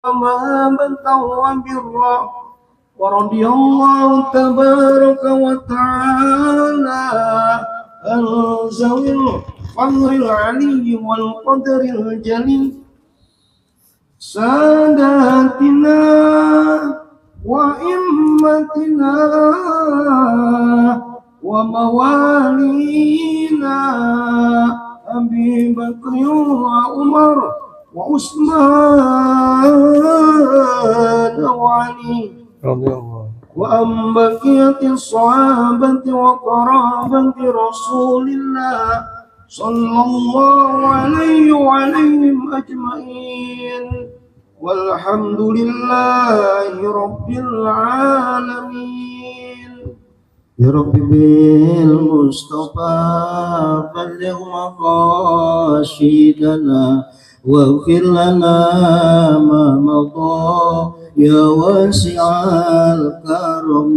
ومهابة وبرا ورضي الله تبارك وتعالى عن ذوي الفضل العلي والقدر الجليل ساداتنا وإمتنا وموالينا أبي بكر وعمر وعثمان وعلي رضي الله وعن بقية الصحابة وقرابة رسول الله صلى الله عليه وعليهم أجمعين والحمد لله رب العالمين. يا رب بالمصطفى بلغ مقاصدنا واغفر لنا ما مضى يا واسع الكرم.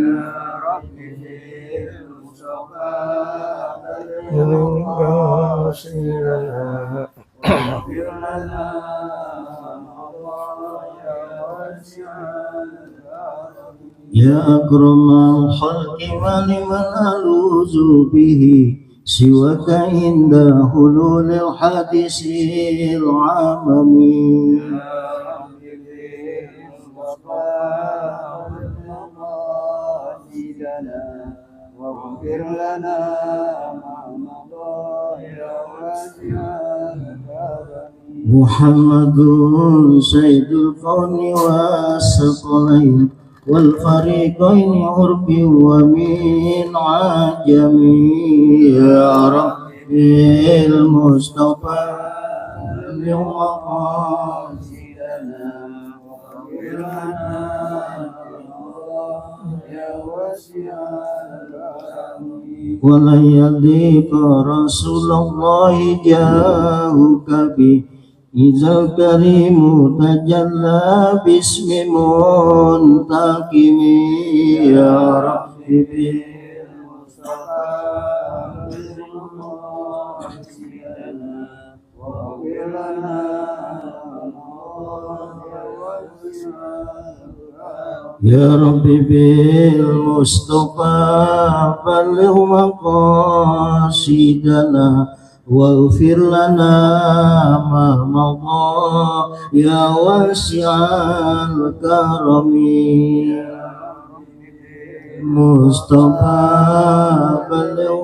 يا رب بالمصطفى بلغ مقاصدنا واغفر لنا ما مضى يا واسع الكرم. يا أكرم الخلق ولمن ألوذ به سواك عند حلول الحادث العمم. واغفر لنا ما مضى يا واسع الكرم. محمد سيد الكون والثقلين والفريقين عرب ومن عجم. يا رب المصطفى بلغ مقاصدنا واغفر لنا يا واسع الكرم. ولن يضيق رسول الله جاهك به إذا الكريم تجلى باسم منتقم. يا رب بالمصطفى واغفر لنا يا رب بالمصطفى بلغ مقاصدنا واغفر لنا ما مضى يا واسع الكرم. مصطفى بلغ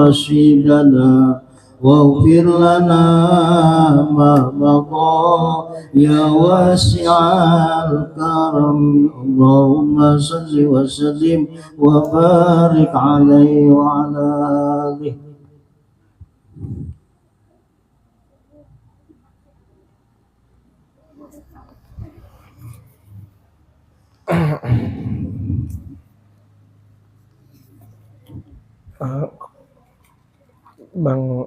مقاصدنا واغفر لنا ما مضى يا واسع الكرم. اللهم صل وسلم وبارك عليه وعلى آله. Bang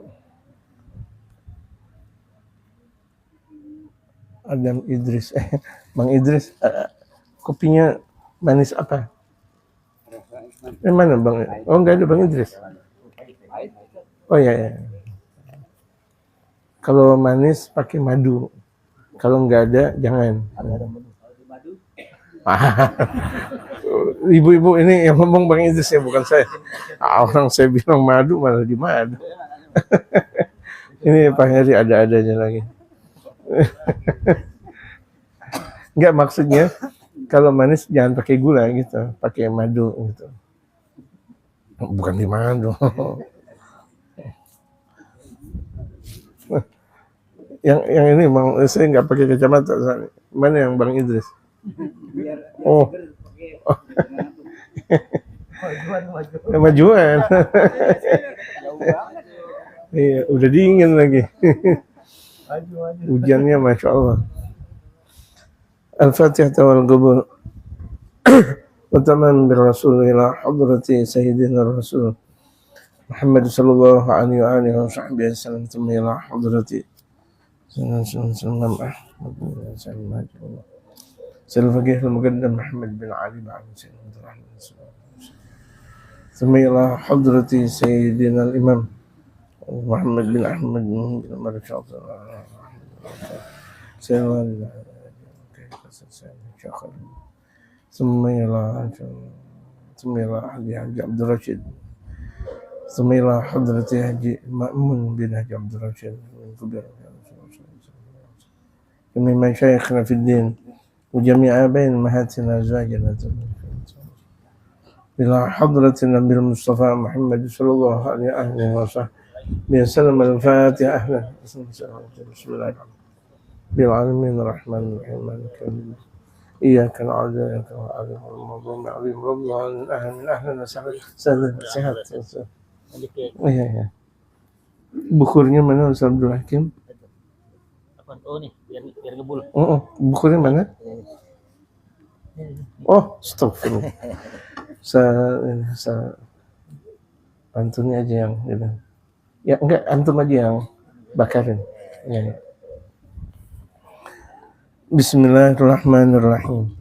Adam Idris, Bang Idris, kopinya manis apa? Mana Bang? Oh enggak ada Bang Idris. Oh iya, ya. Kalau manis pakai madu, kalau enggak ada jangan. Ibu-ibu ini yang ngomong Bang Idris ya, bukan saya. Orang saya bilang madu malah di madu. Ini Pak Heri ada-adanya lagi. Enggak, maksudnya kalau manis jangan pakai gula gitu, pakai madu gitu. Bukan di madu. yang ini Bang, saya nggak pakai kacamata. Mana yang Bang Idris? Oh. Majuan. Iya, udah dingin lagi. Hujannya Masya Allah. Al-Fatihah wal Qubur. Utaman birrasulillah hadrati sayyidina rasul Muhammad sallallahu alaihi wa alihi wa sahbihi wasallam ila hadrati sallallahu alaihi wasallam. Al-Faqih al-Muqaddam Muhammad bin Ali bin ثم إلى حضرة سيدنا الإمام محمد بن أحمد بن مرشد ثم إلى حضرة حاجي عبد الرشيد ثم إلى حضرة حاجي مأمون بن حاجي عبد الرشيد من مشايخنا في الدين وجميع آبائنا أمهاتنا أزواجنا إلى حضرة النبي المصطفى محمد صلى الله عليه وصحبه وسلم. الفاتحة. أهلا بسم الله الرحمن بالعالمين الرحمن الرحيم مالك يوم الدين إياك نعبد وإياك نستعين المغضوب عليهم ولا الضالين. أهلا وسهلا sehat. Iya. Bukurnya mana Ustaz Abdul Hakim? Oh nih, biar ngebul. Bukurnya mana? Oh, astagfirullah. Saya antumnya aja yang gitu. Ya enggak, antum aja yang bakarin. Ya. Bismillahirrahmanirrahim.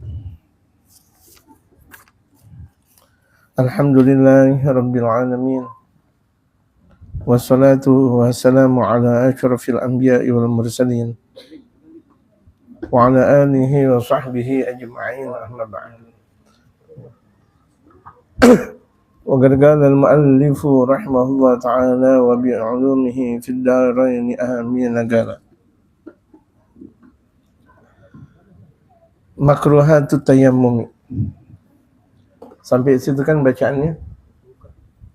Alhamdulillahirabbil alamin. Wassalatu wassalamu ala asyrafil anbiya'i wal mursalin wa ala alihi wa sahbihi ajma'in, amma ba'd. Wa qad qala al-mu'allifu rahimahullah ta'ala wa bi'ulumihi fid darain amin qala makruhatut tayammum. Sampai situ kan bacaannya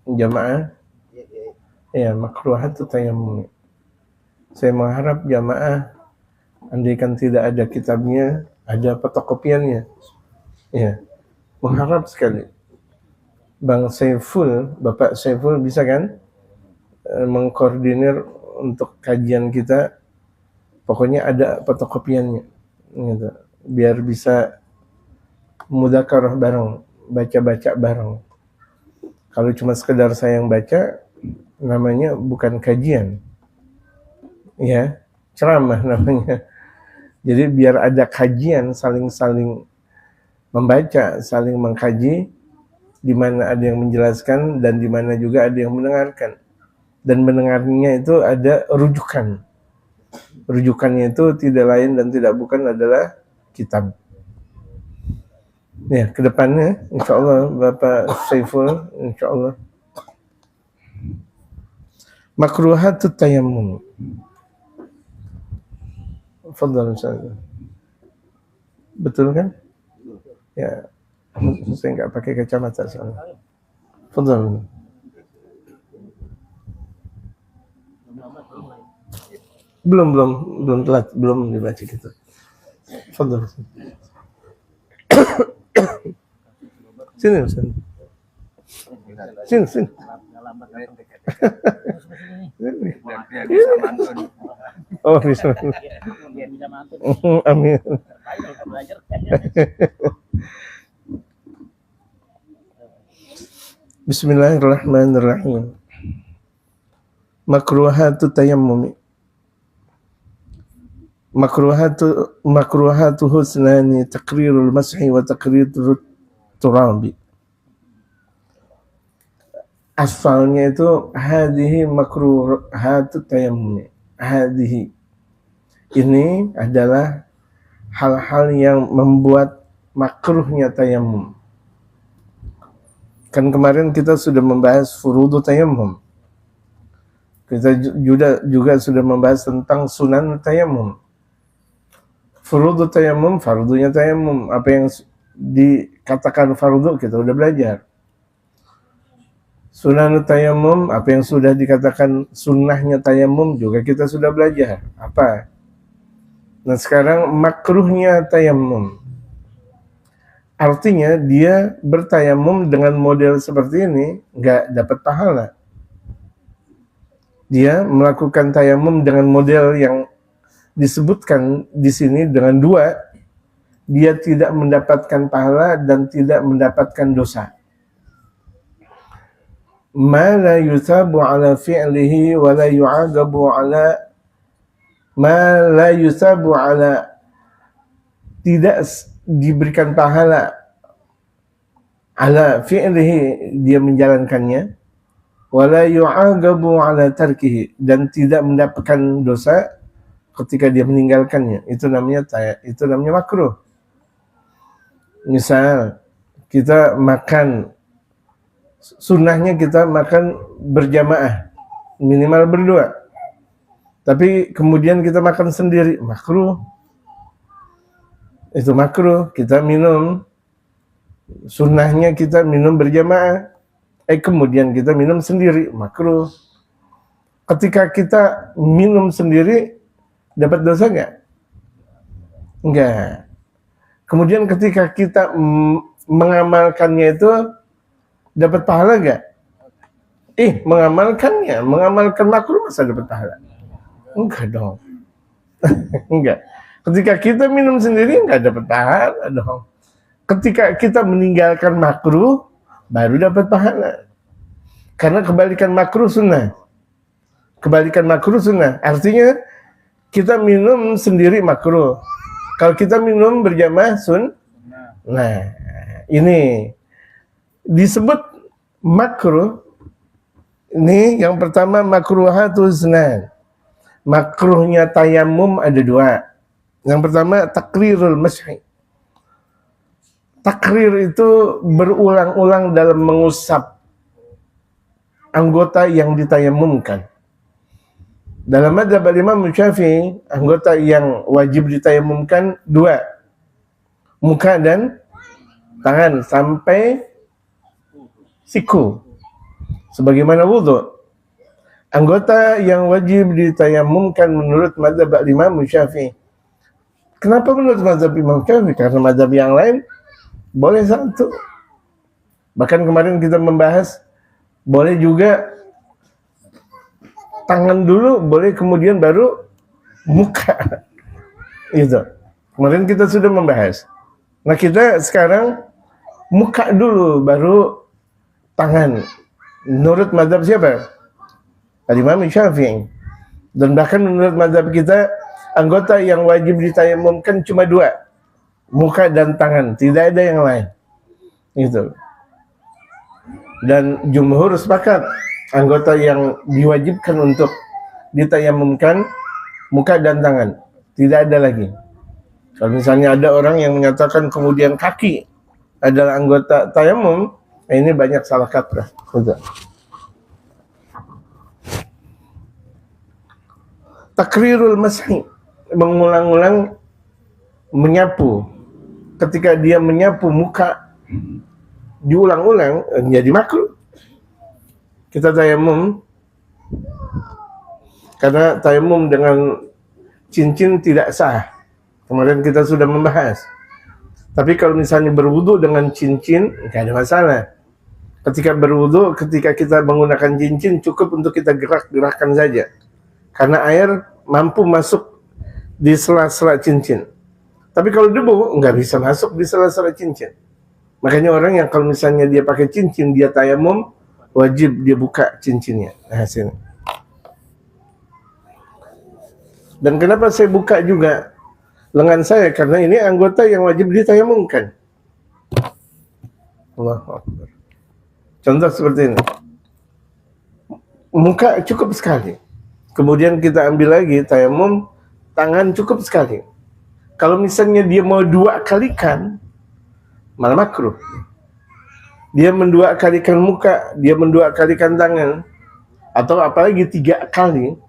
jamaah. Ya, makruhatut tayammum. Saya mengharap jamaah, andaikan tidak ada kitabnya, ada fotokopiannya. Ya, mengharap sekali. Bang Saiful, Bapak Saiful bisa kan mengkoordinir untuk kajian kita. Pokoknya ada fotokopiannya, gitu. Biar bisa mudzakarah bareng, baca-baca bareng. Kalau cuma sekedar saya yang baca, namanya bukan kajian, ya, ceramah namanya. Jadi biar ada kajian, saling membaca, saling mengkaji, di mana ada yang menjelaskan dan di mana juga ada yang mendengarkan. Dan mendengarnya itu ada rujukan. Rujukannya itu tidak lain dan tidak bukan adalah kitab. Ya, kedepannya insyaallah Bapak Saiful insyaallah. Makruhatut tayammum. Fadhal Ustaz. Betul kan? Ya. Saya enggak pakai kacamata soalnya. Fadhal. Belum telat, belum dibaca gitu. Fadhal. Sini Ustaz. Sini. Oh, bisa. Amin. Bismillahirrahmanirrahim. Makruhatut tayammum. Makruhatu husnani taqrirul mashi wa taqrirut turabi. Asalnya itu hadhihi makruhatut tayammum. Hadhihi ini adalah hal-hal yang membuat makruhnya tayammum. Kan kemarin kita sudah membahas furudu tayammum. Kita juga sudah membahas tentang sunan tayammum. Furudu tayammum, fardunya tayammum. Apa yang dikatakan fardu kita udah belajar. Sunan tayammum, apa yang sudah dikatakan sunnahnya tayammum juga kita sudah belajar. Apa? Nah sekarang makruhnya tayammum. Artinya dia bertayamum dengan model seperti ini nggak dapat pahala. Dia melakukan tayamum dengan model yang disebutkan di sini dengan dua, dia tidak mendapatkan pahala dan tidak mendapatkan dosa. Ma la yusabu ala fi'lihi wa la yu'agabu ala ma la yusabu ala, tidak diberikan pahala ala fi'lihi, dia menjalankannya, wa la yu'agabu ala tarkihi, dan tidak mendapatkan dosa ketika dia meninggalkannya, itu namanya makruh. Misal kita makan, sunnahnya kita makan berjamaah, minimal berdua. Tapi kemudian kita makan sendiri, makruh. Itu makruh. Kita minum, sunnahnya kita minum berjamaah. Kemudian kita minum sendiri, makruh. Ketika kita minum sendiri, dapat dosa nggak? Enggak. Kemudian ketika kita mengamalkannya itu, dapat pahala nggak? Mengamalkan makruh masa dapat pahala? Enggak dong. Enggak. Ketika kita minum sendiri enggak dapat pahala dong. Ketika kita meninggalkan makruh baru dapat pahala. Karena kebalikan makruh sunnah. Artinya kita minum sendiri makruh. Kalau kita minum berjamaah Nah, ini disebut makruh. Ini yang pertama makruhatuz sunan. Makruhnya tayamum ada dua. Yang pertama takrirul masyi. Takrir itu berulang-ulang dalam mengusap anggota yang ditayamumkan. Dalam madzhab Imam Syafi'i, anggota yang wajib ditayamumkan dua. Muka dan tangan sampai siku. Sebagaimana wudu. Anggota yang wajib ditayamumkan menurut madzhab Imam Syafi'i. Kenapa menurut madzhab Imam Syafi'i? Karena madzhab yang lain boleh satu. Bahkan kemarin kita membahas boleh juga tangan dulu, boleh kemudian baru muka. Itu. Kemarin kita sudah membahas. Nah, kita sekarang muka dulu baru tangan. Menurut mazhab siapa? Imam Syafi'i. Dan bahkan menurut mazhab kita anggota yang wajib ditayamumkan cuma dua. Muka dan tangan, tidak ada yang lain. Itu. Dan jumhur sepakat anggota yang diwajibkan untuk ditayamumkan muka dan tangan, tidak ada lagi. Kalau misalnya ada orang yang menyatakan kemudian kaki adalah anggota tayamum, ini banyak salah kaprah. Takrirul masih, mengulang-ulang menyapu. Ketika dia menyapu muka diulang-ulang, jadi makruh. Kita tayamum, karena tayamum dengan cincin tidak sah. Kemarin kita sudah membahas. Tapi kalau misalnya berwudu dengan cincin, nggak ada masalah. Ketika berwudu, ketika kita menggunakan cincin, cukup untuk kita gerak-gerakkan saja. Karena air mampu masuk di sela-sela cincin. Tapi kalau debu, nggak bisa masuk di sela-sela cincin. Makanya orang yang kalau misalnya dia pakai cincin, dia tayamum, wajib dia buka cincinnya. Nah, sini. Dan kenapa saya buka juga lengan saya? Karena ini anggota yang wajib ditayamumkan. Allahu Akbar. Contoh seperti ini. Muka cukup sekali. Kemudian kita ambil lagi tayamum, tangan cukup sekali. Kalau misalnya dia mau dua kalikan, malah makruh. Dia mendua kalikan muka, dia mendua kalikan tangan, atau apalagi 3 kali.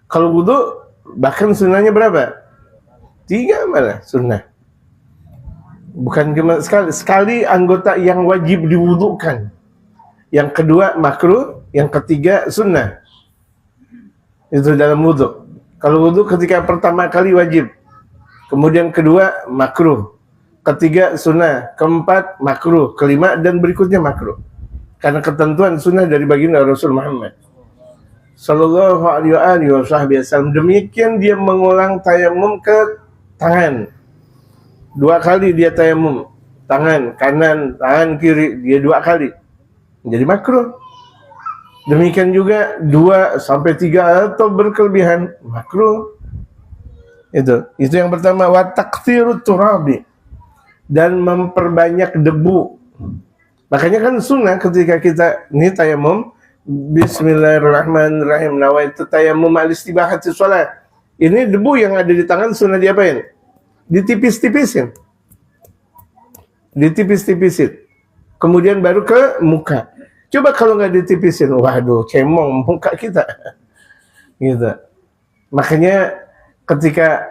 Kalau wudu, bahkan sunnahnya berapa? 3 malah sunnah. Bukan cuma sekali anggota yang wajib diwudukan. Yang kedua makruh, yang ketiga sunnah. Itu dalam wudu. Kalau wudu ketika pertama kali wajib, kemudian kedua makruh, ketiga sunnah, keempat makruh, kelima dan berikutnya makruh. Karena ketentuan sunnah dari baginda Rasul Muhammad sallallahu alaihi wasallam. Demikian dia mengulang tayamum ke tangan. 2 kali dia tayamum, tangan kanan, tangan kiri, dia 2 kali. Jadi makruh. Demikian juga 2 sampai 3 atau berkelebihan, makruh. Itu yang pertama, wa takthirut turabi, dan memperbanyak debu. Makanya kan sunnah ketika kita ini tayamum, bismillahirrahmanirrahim, nawaitu tayammum al-istibahati shalah. Ini debu yang ada di tangan sunnah diapain? Ditipis-tipisin. Ditipis-tipisin. Kemudian baru ke muka. Coba kalau nggak ditipisin, waduh, cemong muka kita. Gitu. Makanya ketika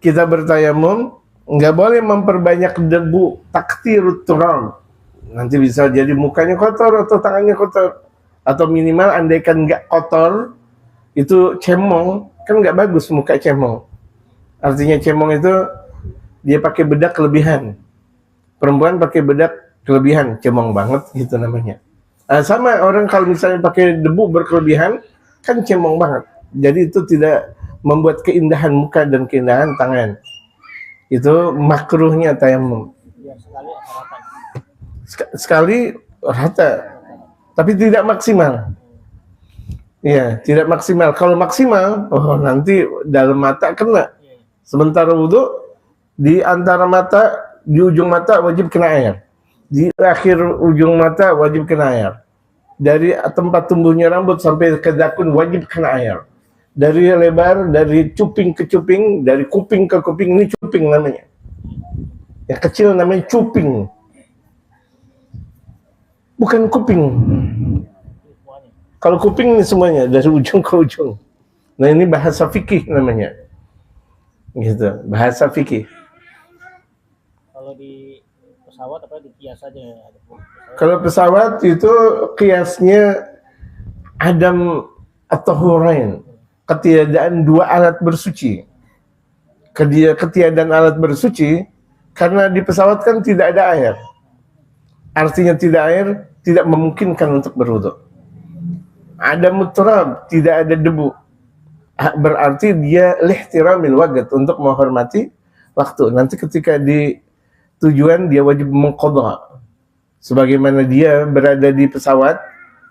kita bertayamum, nggak boleh memperbanyak debu, taktirut turab. Nanti bisa jadi mukanya kotor atau tangannya kotor. Atau minimal andaikan nggak kotor, itu cemong, kan nggak bagus muka cemong. Artinya cemong itu dia pakai bedak kelebihan. Perempuan pakai bedak kelebihan, cemong banget gitu namanya. Sama orang kalau misalnya pakai debu berkelebihan, kan cemong banget. Jadi itu tidak membuat keindahan muka dan keindahan tangan. Itu makruhnya tayamum. Biar sekali rata. Sekali rata, tapi tidak maksimal. Iya, tidak maksimal. Kalau maksimal, oh nanti dalam mata kena. Sementara wudhu, di antara mata, di ujung mata wajib kena air. Di akhir ujung mata wajib kena air. Dari tempat tumbuhnya rambut sampai ke dakun wajib kena air. Dari lebar, dari cuping ke cuping, dari kuping ke kuping, ini cuping namanya. Yang kecil namanya cuping. Bukan kuping. Kalau kuping ini semuanya, dari ujung ke ujung. Nah ini bahasa fikih namanya. Gitu, bahasa fikih. Kalau di pesawat apa di kias aja ya? Kalau pesawat itu kiasnya adam atau hurain, ketiadaan dua alat bersuci. Ketiadaan alat bersuci karena di pesawat kan tidak ada air. Artinya tidak air, tidak memungkinkan untuk berwudu. Ada mutrab, tidak ada debu. Berarti dia lihtiramil waqt, untuk menghormati waktu. Nanti ketika di tujuan dia wajib mengqadha. Sebagaimana dia berada di pesawat,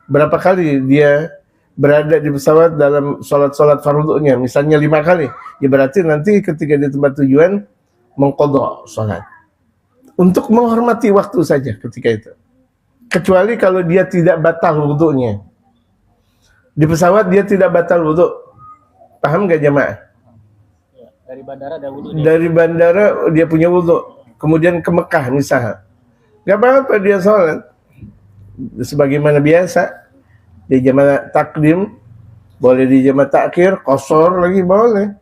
berapa kali dia berada di pesawat dalam sholat-sholat fardunya, misalnya 5 kali, ya berarti nanti ketika di tempat tujuan mengqadha sholat. Untuk menghormati waktu saja ketika itu. Kecuali kalau dia tidak batal wudunya. Di pesawat dia tidak batal wudu. Paham gak jamaah? Ya, dari bandara ada wudhu. Dari bandara dia punya wudu. Kemudian ke Mekah misalnya. Gak apa-apa dia sholat. Sebagaimana biasa. Di jamaah takdim. Boleh di jamaah takhir. Qasar lagi boleh.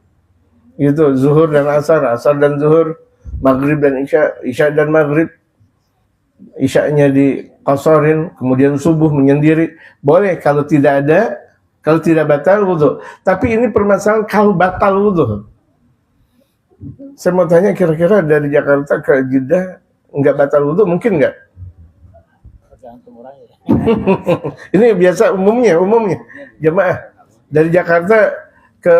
Gitu. Zuhur dan asar. Asar dan zuhur. Maghrib dan isya. Isya dan maghrib. Isya'nya diqasarin. Kemudian subuh menyendiri. Boleh kalau tidak ada. Kalau tidak batal wudu. Tapi ini permasalahan kalau batal wudu. Saya mau tanya kira-kira dari Jakarta ke Jeddah nggak batal wudu mungkin nggak? Tergantung orangnya. Ini biasa umumnya jemaah dari Jakarta ke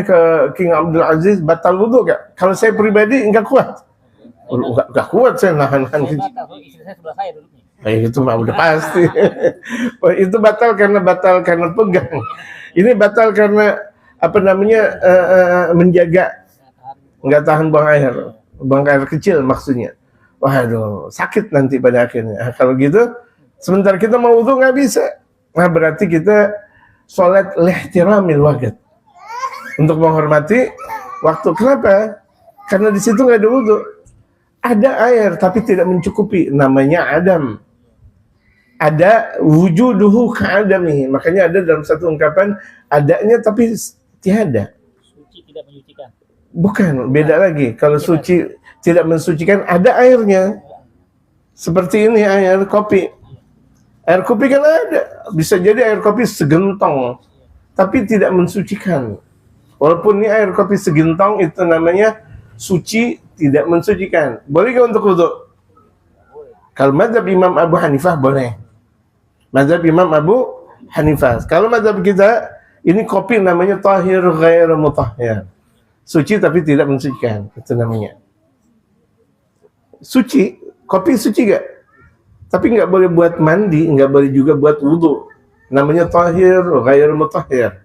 ke King Abdul Aziz batal wudu nggak? Kalau saya pribadi nggak kuat. Nggak kuat saya nahan. Saya batal, istri saya sebelah saya duduknya. Itu mah udah pasti. Itu batal karena pegang. Ini batal karena menjaga nggak tahan buang air kecil maksudnya. Waduh, sakit nanti pada akhirnya. Kalau gitu, sebentar kita mau wudu nggak bisa. Nah berarti kita sholat lihtiramil waqt, untuk menghormati waktu. Kenapa? Karena di situ nggak ada wudu. Ada air tapi tidak mencukupi. Namanya adam. Ada wujuduhu ka'adamihi. Makanya ada dalam satu ungkapan adanya tapi tiada. Suci tidak menyucikan. Bukan, beda lagi. Kalau suci tidak mensucikan, ada airnya. Seperti ini air kopi. Air kopi kan ada. Bisa jadi air kopi segentong, tapi tidak mensucikan. Walaupun ini air kopi segentong, itu namanya suci, tidak mensucikan. Boleh gak untuk wudu? Kalau mazhab Imam Abu Hanifah boleh. Mazhab Imam Abu Hanifah. Kalau mazhab kita, ini kopi namanya tahir ghair mutahhir. Suci tapi tidak mensucikan. Itu namanya. Suci, kopi suci gak? Tapi nggak boleh buat mandi, nggak boleh juga buat wudu. Namanya tahir ghair mutahhir.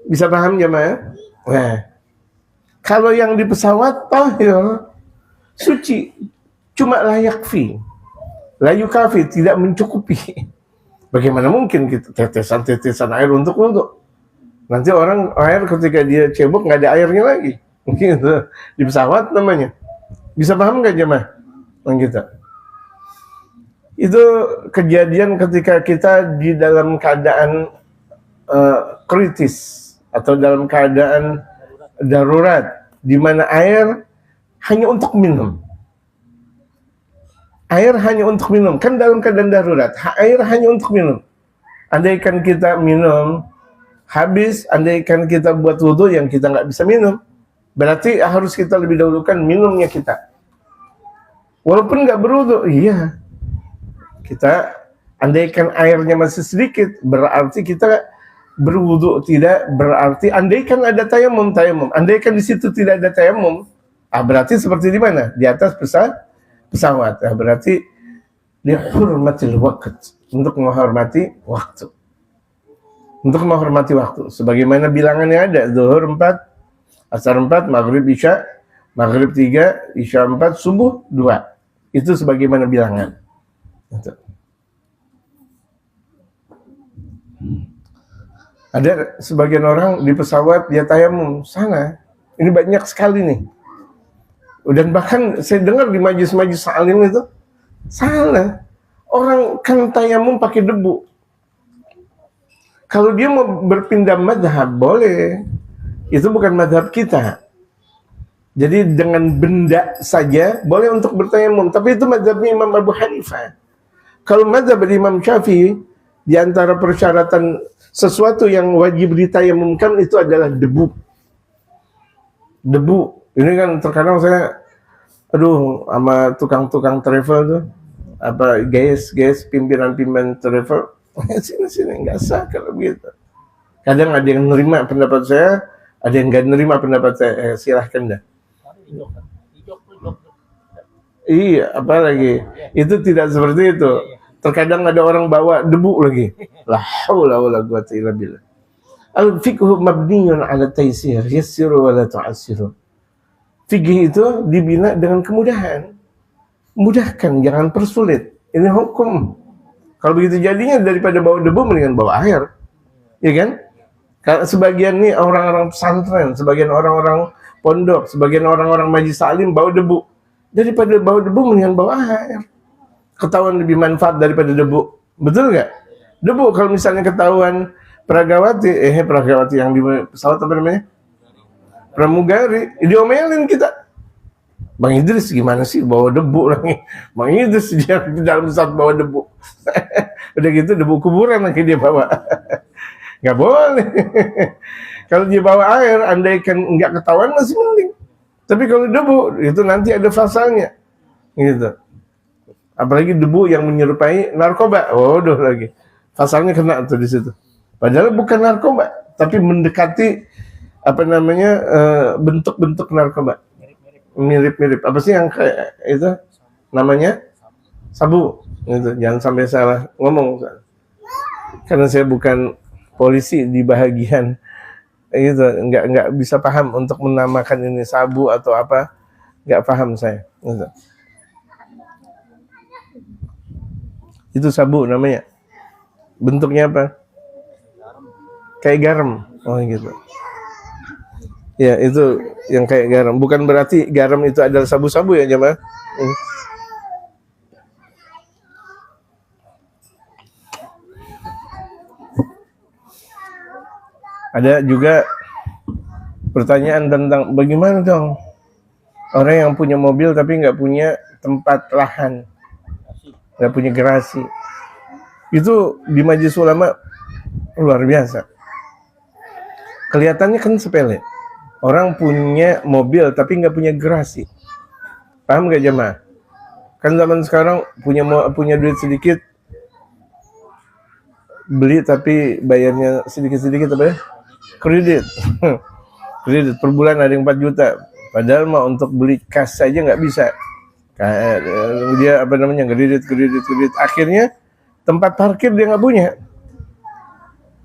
Bisa paham jemaah? Nah, kalau yang di pesawat tahir, suci, cuma layak fi. Layu kafi, tidak mencukupi. Bagaimana mungkin kita tetesan-tetesan air untuk wudu? Nanti orang air ketika dia cebok nggak ada airnya lagi. Gitu. Di pesawat namanya. Bisa paham nggak jemaah? Gitu. Itu kejadian ketika kita di dalam keadaan kritis atau dalam keadaan darurat, di mana air hanya untuk minum. Air hanya untuk minum, kan dalam keadaan darurat, air hanya untuk minum. Andaikan kita minum habis, andaikan kita buat wudhu yang kita nggak bisa minum, berarti harus kita lebih dahulukan minumnya kita. Walaupun nggak berwudhu, iya. Kita andaikan airnya masih sedikit, berarti kita berwudhu. Tidak berarti andaikan ada tayamum. Andaikan di situ tidak ada tayamum, berarti seperti di mana? Di atas pesawat. Berarti dihormatil waqt, untuk menghormati waktu. Untuk menghormati waktu. Sebagaimana bilangannya ada, zuhur 4, asar 4, maghrib isya, maghrib 3, isya 4, subuh 2. Itu sebagaimana bilangan. Itu. Ada sebagian orang di pesawat dia tayamum sana. Ini banyak sekali nih. Dan bahkan saya dengar di majlis-majlis salim itu salah. Orang kan tayamum pakai debu. Kalau dia mau berpindah madhab boleh. Itu bukan madhab kita. Jadi dengan benda saja boleh untuk bertayamum. Tapi itu madhabnya Imam Abu Hanifah. Kalau madhab Imam Syafi'i, di antara persyaratan sesuatu yang wajib ditayamumkan itu adalah debu. Debu. Ini kan terkadang saya, sama tukang-tukang travel tuh, guys, pimpinan travel, sini nggak sah kalau gitu. Kadang ada yang nerima pendapat saya, ada yang nggak nerima pendapat saya. Silahkan dah. Iya, apalagi itu tidak seperti itu. Terkadang ada orang bawa debu lagi. La haula wala quwwata illa billah. Al-fiqhu mabniyun 'ala taysir, yassiru wa la tu'assiru. Fikih itu dibina dengan kemudahan. Mudahkan, jangan persulit. Ini hukum. Kalau begitu jadinya daripada bawa debu mendingan bawa air. Ya kan? Karena sebagian nih orang-orang pesantren, sebagian orang-orang pondok, sebagian orang-orang majlis salim bawa debu. Daripada bawa debu mendingan bawa air. Ketahuan lebih manfaat daripada debu. Betul nggak? Debu kalau misalnya ketahuan Pragawati yang di pesawat apa namanya? Pramugari, diomelin kita. Bang Idris gimana sih bawa debu lagi? Bang Idris dia di dalam pesawat bawa debu. Udah gitu debu kuburan lagi dia bawa. Nggak boleh. Kalau dia bawa air, andaikan nggak ketahuan masih mending. Tapi kalau debu itu nanti ada pasalnya. Gitu. Apalagi debu yang menyerupai narkoba. Waduh lagi. Pasalnya kena tuh di situ. Padahal bukan narkoba, tapi mendekati bentuk-bentuk narkoba. Mirip-mirip. Apa sih yang kayak itu namanya? Sabu. Gitu. Jangan sampai salah ngomong. Karena saya bukan polisi di bahagian itu, nggak bisa paham untuk menamakan ini sabu atau apa. Nggak paham saya. Gitu. Itu sabu namanya. Bentuknya apa? Kayak garam. Oh gitu. Ya itu yang kayak garam. Bukan berarti garam itu adalah sabu-sabu ya jemaah. Ada juga pertanyaan tentang bagaimana dong orang yang punya mobil tapi nggak punya tempat lahan, nggak punya garasi. Itu di majelis ulama luar biasa. Kelihatannya kan sepele. Orang punya mobil tapi nggak punya garasi. Paham nggak jemaah? Kan zaman sekarang punya duit sedikit, beli tapi bayarnya sedikit-sedikit apa ya? Kredit. Kredit per bulan ada yang 4 juta. Padahal mah untuk beli kas saja nggak bisa. Dia kredit. Akhirnya tempat parkir dia nggak punya.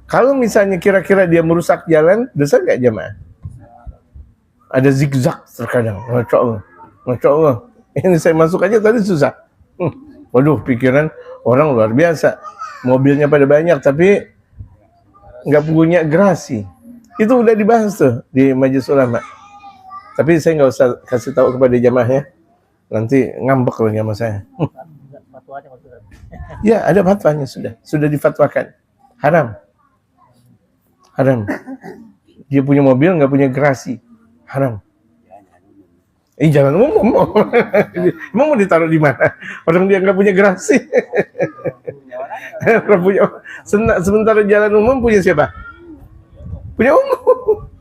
Kalau misalnya kira-kira dia merusak jalan, dosa nggak jemaah? Ada zigzag terkadang. Masya Allah. Ini saya masuk aja tadi susah. Waduh, pikiran orang luar biasa. Mobilnya pada banyak tapi nggak punya garasi. Itu udah dibahas tuh di majelis ulama. Tapi saya nggak usah kasih tahu kepada jamaah ya. Nanti ngambek lagi sama saya. Fatwanya maksudnya. Ya, ada fatwanya sudah difatwakan. Haram. Dia punya mobil nggak punya garasi. Haram. Jalan umum. Emang mau ditaruh di mana? Orang dia nggak punya garasi. Sementara jalan umum punya siapa? Punya umum.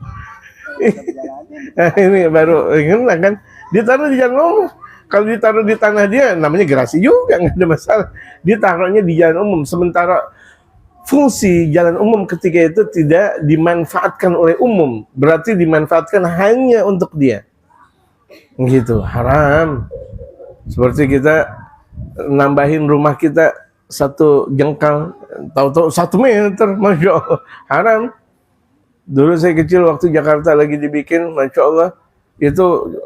Ini baru kan ditaruh di jalan umum. Kalau ditaruh di tanah dia namanya garasi juga, nggak ada masalah. Ditaruhnya di jalan umum. Sementara fungsi jalan umum ketika itu tidak dimanfaatkan oleh umum, berarti dimanfaatkan hanya untuk dia. Gitu, haram. Seperti kita nambahin rumah kita 1 jengkal, tahu-tahu 1 meter, masya Allah, haram. Dulu saya kecil waktu Jakarta lagi dibikin, masya Allah, itu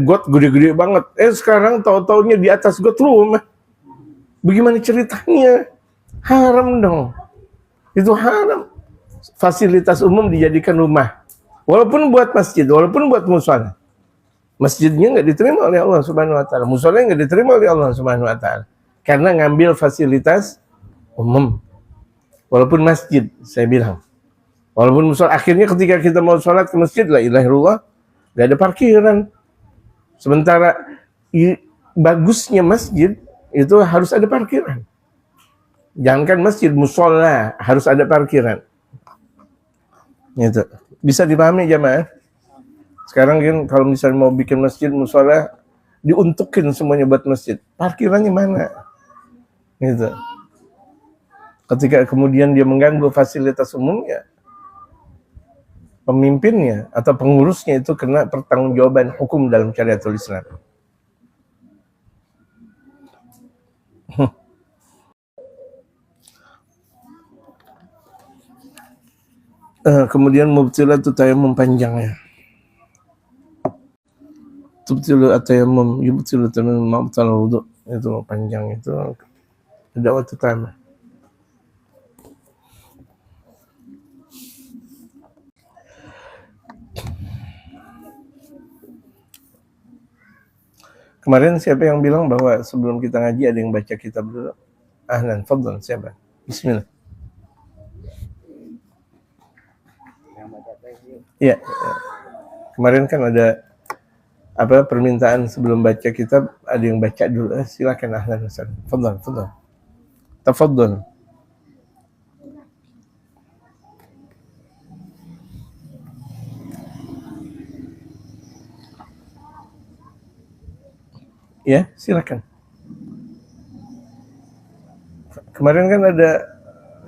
got gede-gede banget. Sekarang tahu-taunya di atas got rumah. Bagaimana ceritanya? Haram dong. Itu haram. Fasilitas umum dijadikan rumah. Walaupun buat masjid, walaupun buat mushola. Masjidnya nggak diterima oleh Allah Subhanahu Wa Taala. Mushola nggak diterima oleh Allah Subhanahu Wa Taala. Karena ngambil fasilitas umum. Walaupun masjid, saya bilang. Walaupun mushola, akhirnya ketika kita mau sholat ke masjid, la ilaha illallah, nggak ada parkiran. Sementara bagusnya masjid itu harus ada parkiran. Jangankan masjid, mushola harus ada parkiran. Gitu. Bisa dipahami jamaah? Sekarang kan kalau misalnya mau bikin masjid, mushola, diuntukin semuanya buat masjid. Parkirannya mana? Gitu. Ketika kemudian dia mengganggu fasilitas umumnya, pemimpinnya atau pengurusnya itu kena pertanggungjawaban hukum dalam syariatul Islam. Kemudian mubtilatu tayammum panjangnya. Tubtilu at-tayammum yubtilu tayammum ma'tal wudu. Itu panjang itu. Ada waktu tamat. Kemarin siapa yang bilang bahwa sebelum kita ngaji ada yang baca kitab dulu? Ahlan, fadlan, siapa? Bismillah. Ya, kemarin kan ada permintaan sebelum baca kitab, ada yang baca dulu. Silakan ahlan, fadlan. Tafadhal. Ya, silakan. Kemarin kan ada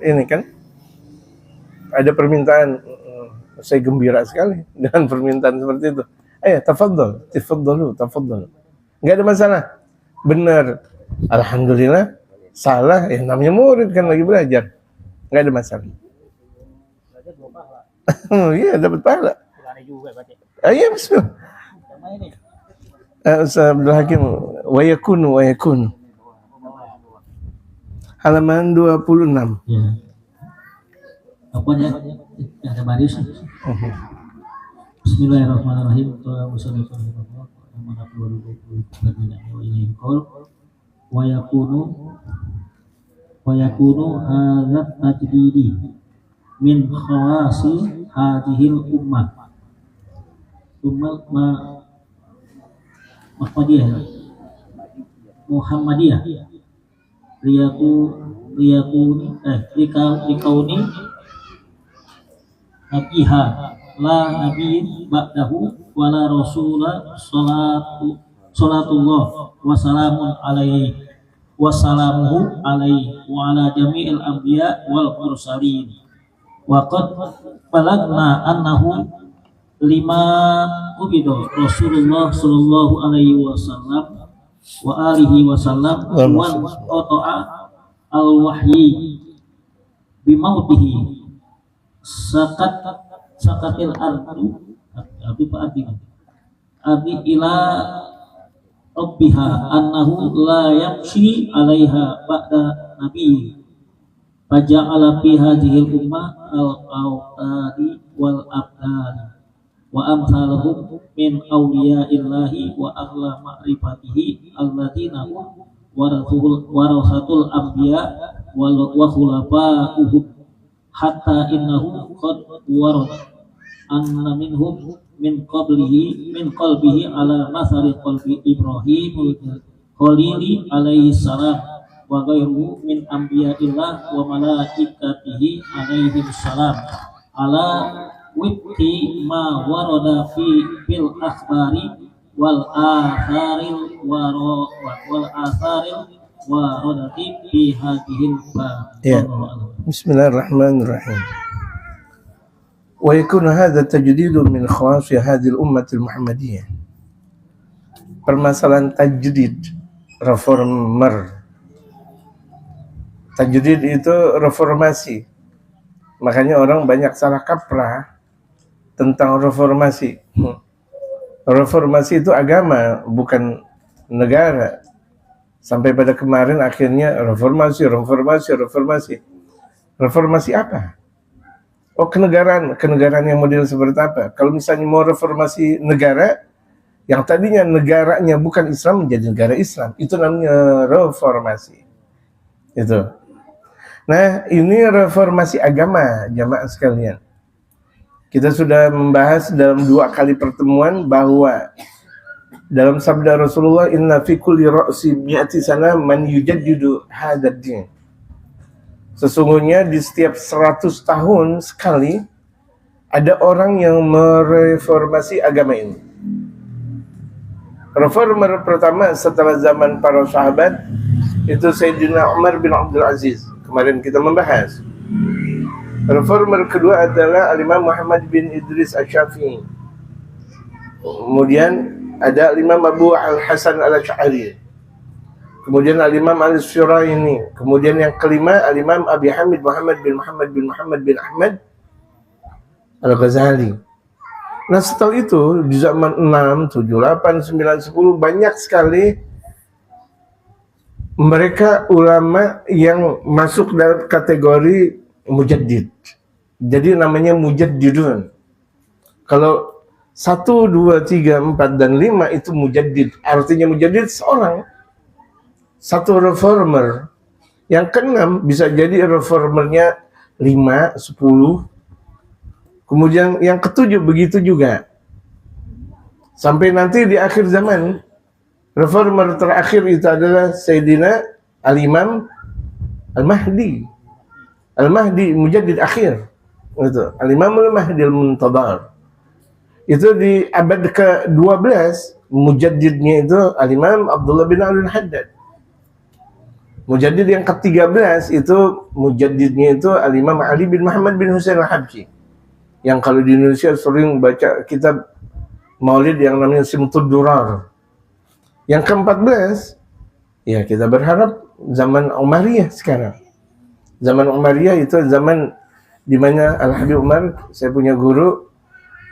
ini kan, ada permintaan. Saya gembira sekali dengan permintaan seperti itu. Ayo, tafadhal. Enggak ada masalah. Benar. Alhamdulillah. Salah, ya namanya murid kan lagi belajar. Enggak ada masalah. Belajar 2 pahala. Iya, dapat pahala. Pulangnya juga baca. Iya, bismillah. Yang mana ini? Ustaz Abdul Hakim, wa yakunu. Halaman 26. Ya. Apa ya? Ada baris. Bismillahirrahmanirrahim. Wa yakunu hadzat tajdidi min khawasi hadhil ummah. Muhammadiyah likauni nabiha la nabiyin ba'dahu wala rasula salatullah wa salamuhu alaihi wa ala jami'il anbiya wal mursalin wa qad balagna annahu lima ubido Rasulullah sallallahu alaihi wasallam wa alihi wasallam wa qata'a al-wahyi bimautihi sakatil ardi ila rabbiha annahu la yamshi alaiha ba'da nabi faja'ala fi hadhil ummah al-awtadi wal abdani wa amsaluhum min awliyaillahi wa ahla ma'rifatihi alladziina hum warasatul anbiya wa khulafa'uhum hatta innahu qad warada anna minhum min qalbihi ala masari qalbi Ibrahim Khalili alaihi salam wa ghairuhu min anbiya'illah wa malaikatihi alaihim salam ala wifqi ma warada fil akhbari wal atharil waradati fi hadhil bab. Ya. Bismillahirrahmanirrahim. ويكون هذا تجديد من خواص هذه الأمة المحمدية. Permasalahan tajdid, reformer. Tajdid itu reformasi. Makanya orang banyak salah kaprah tentang reformasi. Reformasi itu agama, bukan negara. Sampai pada kemarin akhirnya reformasi. Reformasi apa? Oh, kenegaraan yang model seperti apa? Kalau misalnya mau reformasi negara, yang tadinya negaranya bukan Islam menjadi negara Islam, itu namanya reformasi. Itu. Nah, ini reformasi agama, jamaah sekalian. Kita sudah membahas dalam 2 kali pertemuan bahwa dalam sabda Rasulullah, inna fi kulli ra'si mi'ati sana man yujaddidu hadzal din. Sesungguhnya di setiap 100 tahun sekali ada orang yang mereformasi agama ini. Reformer pertama setelah zaman para sahabat itu Sayyidina Umar bin Abdul Aziz. Kemarin kita membahas. Reformer kedua adalah Al-Imam Muhammad bin Idris Asy-Syafi'i. Kemudian ada Al-Imam Abu Al-Hasan Al-Asy'ari. Kemudian Al-Imam Al-Syiraini. Kemudian yang kelima Al-Imam Abi Hamid Muhammad bin Ahmad Al-Ghazali. Nah, setelah itu di zaman 6, 7, 8, 9, 10 banyak sekali mereka ulama yang masuk dalam kategori mujaddid. Jadi namanya mujaddidun. Kalau 1, 2, 3, 4, dan 5 itu mujaddid. Artinya mujaddid seorang. Satu reformer. Yang ke-6 bisa jadi reformernya 5, 10. Kemudian yang ke-7 begitu juga. Sampai nanti di akhir zaman, reformer terakhir itu adalah Sayyidina Al-Imam Al-Mahdi. Al-Mahdi mujaddid akhir. Itu Al-Imam Al-Mahdi Al-Muntadhar. Itu di abad ke-12, mujaddidnya itu Al-Imam Abdullah bin Al-Haddad. Mujaddid yang ke-13 itu mujaddidnya itu Al-Imam Ali bin Muhammad bin Husain Al-Habsyi. Yang kalau di Indonesia sering baca kitab Maulid yang namanya Simtud Durar. Yang ke-14 ya kita berharap zaman Umayyah sekarang. Zaman Umayyah itu zaman di mana Al-Habib Umar, saya punya guru,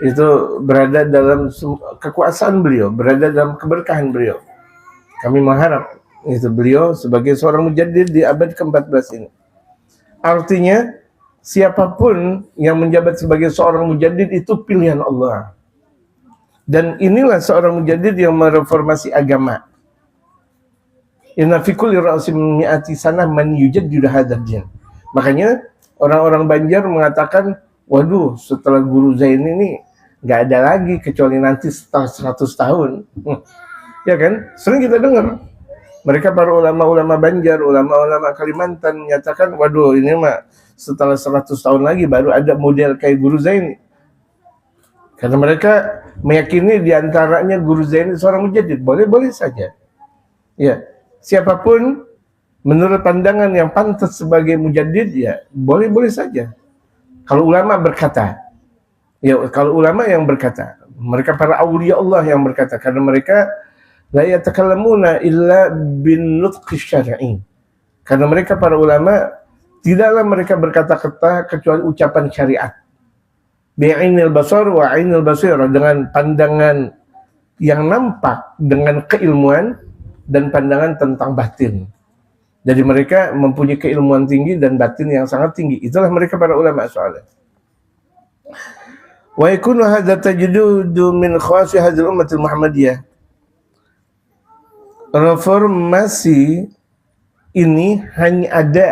itu berada dalam kekuasaan beliau, berada dalam keberkahan beliau. Kami mengharap itu beliau sebagai seorang mujaddid di abad ke-14 ini. Artinya siapapun yang menjabat sebagai seorang mujaddid itu pilihan Allah. Dan inilah seorang mujaddid yang mereformasi agama. Inna fi kulli ra'sin mi'ati sanah man yujaddidu hadzal din. Makanya orang-orang Banjar mengatakan, waduh, setelah Guru Zain ini nggak ada lagi kecuali nanti setelah 100 tahun. Ya kan? Sering kita dengar. Mereka para ulama-ulama Banjar, ulama-ulama Kalimantan menyatakan, waduh ini mah setelah 100 tahun lagi baru ada model kayak Guru Zaini. Karena mereka meyakini diantaranya Guru Zaini seorang mujaddid. Boleh-boleh saja. Ya, siapapun menurut pandangan yang pantas sebagai mujaddid, ya boleh-boleh saja. Kalau ulama berkata, ya kalau ulama yang berkata, mereka para aulia Allah yang berkata, karena mereka la yatakallamuna illa bin nutqi syar'i. Karena mereka para ulama tidaklah mereka berkata-kata kecuali ucapan syariat. Bi'ainil basar wa 'ainil basirah, dengan pandangan yang nampak, dengan keilmuan dan pandangan tentang batin. Jadi mereka mempunyai keilmuan tinggi dan batin yang sangat tinggi. Itulah mereka para ulama saleh. Wa yakunu hadza tajaddudu min khawasi hadzal ummatil Muhammadiyah. Reformasi ini hanya ada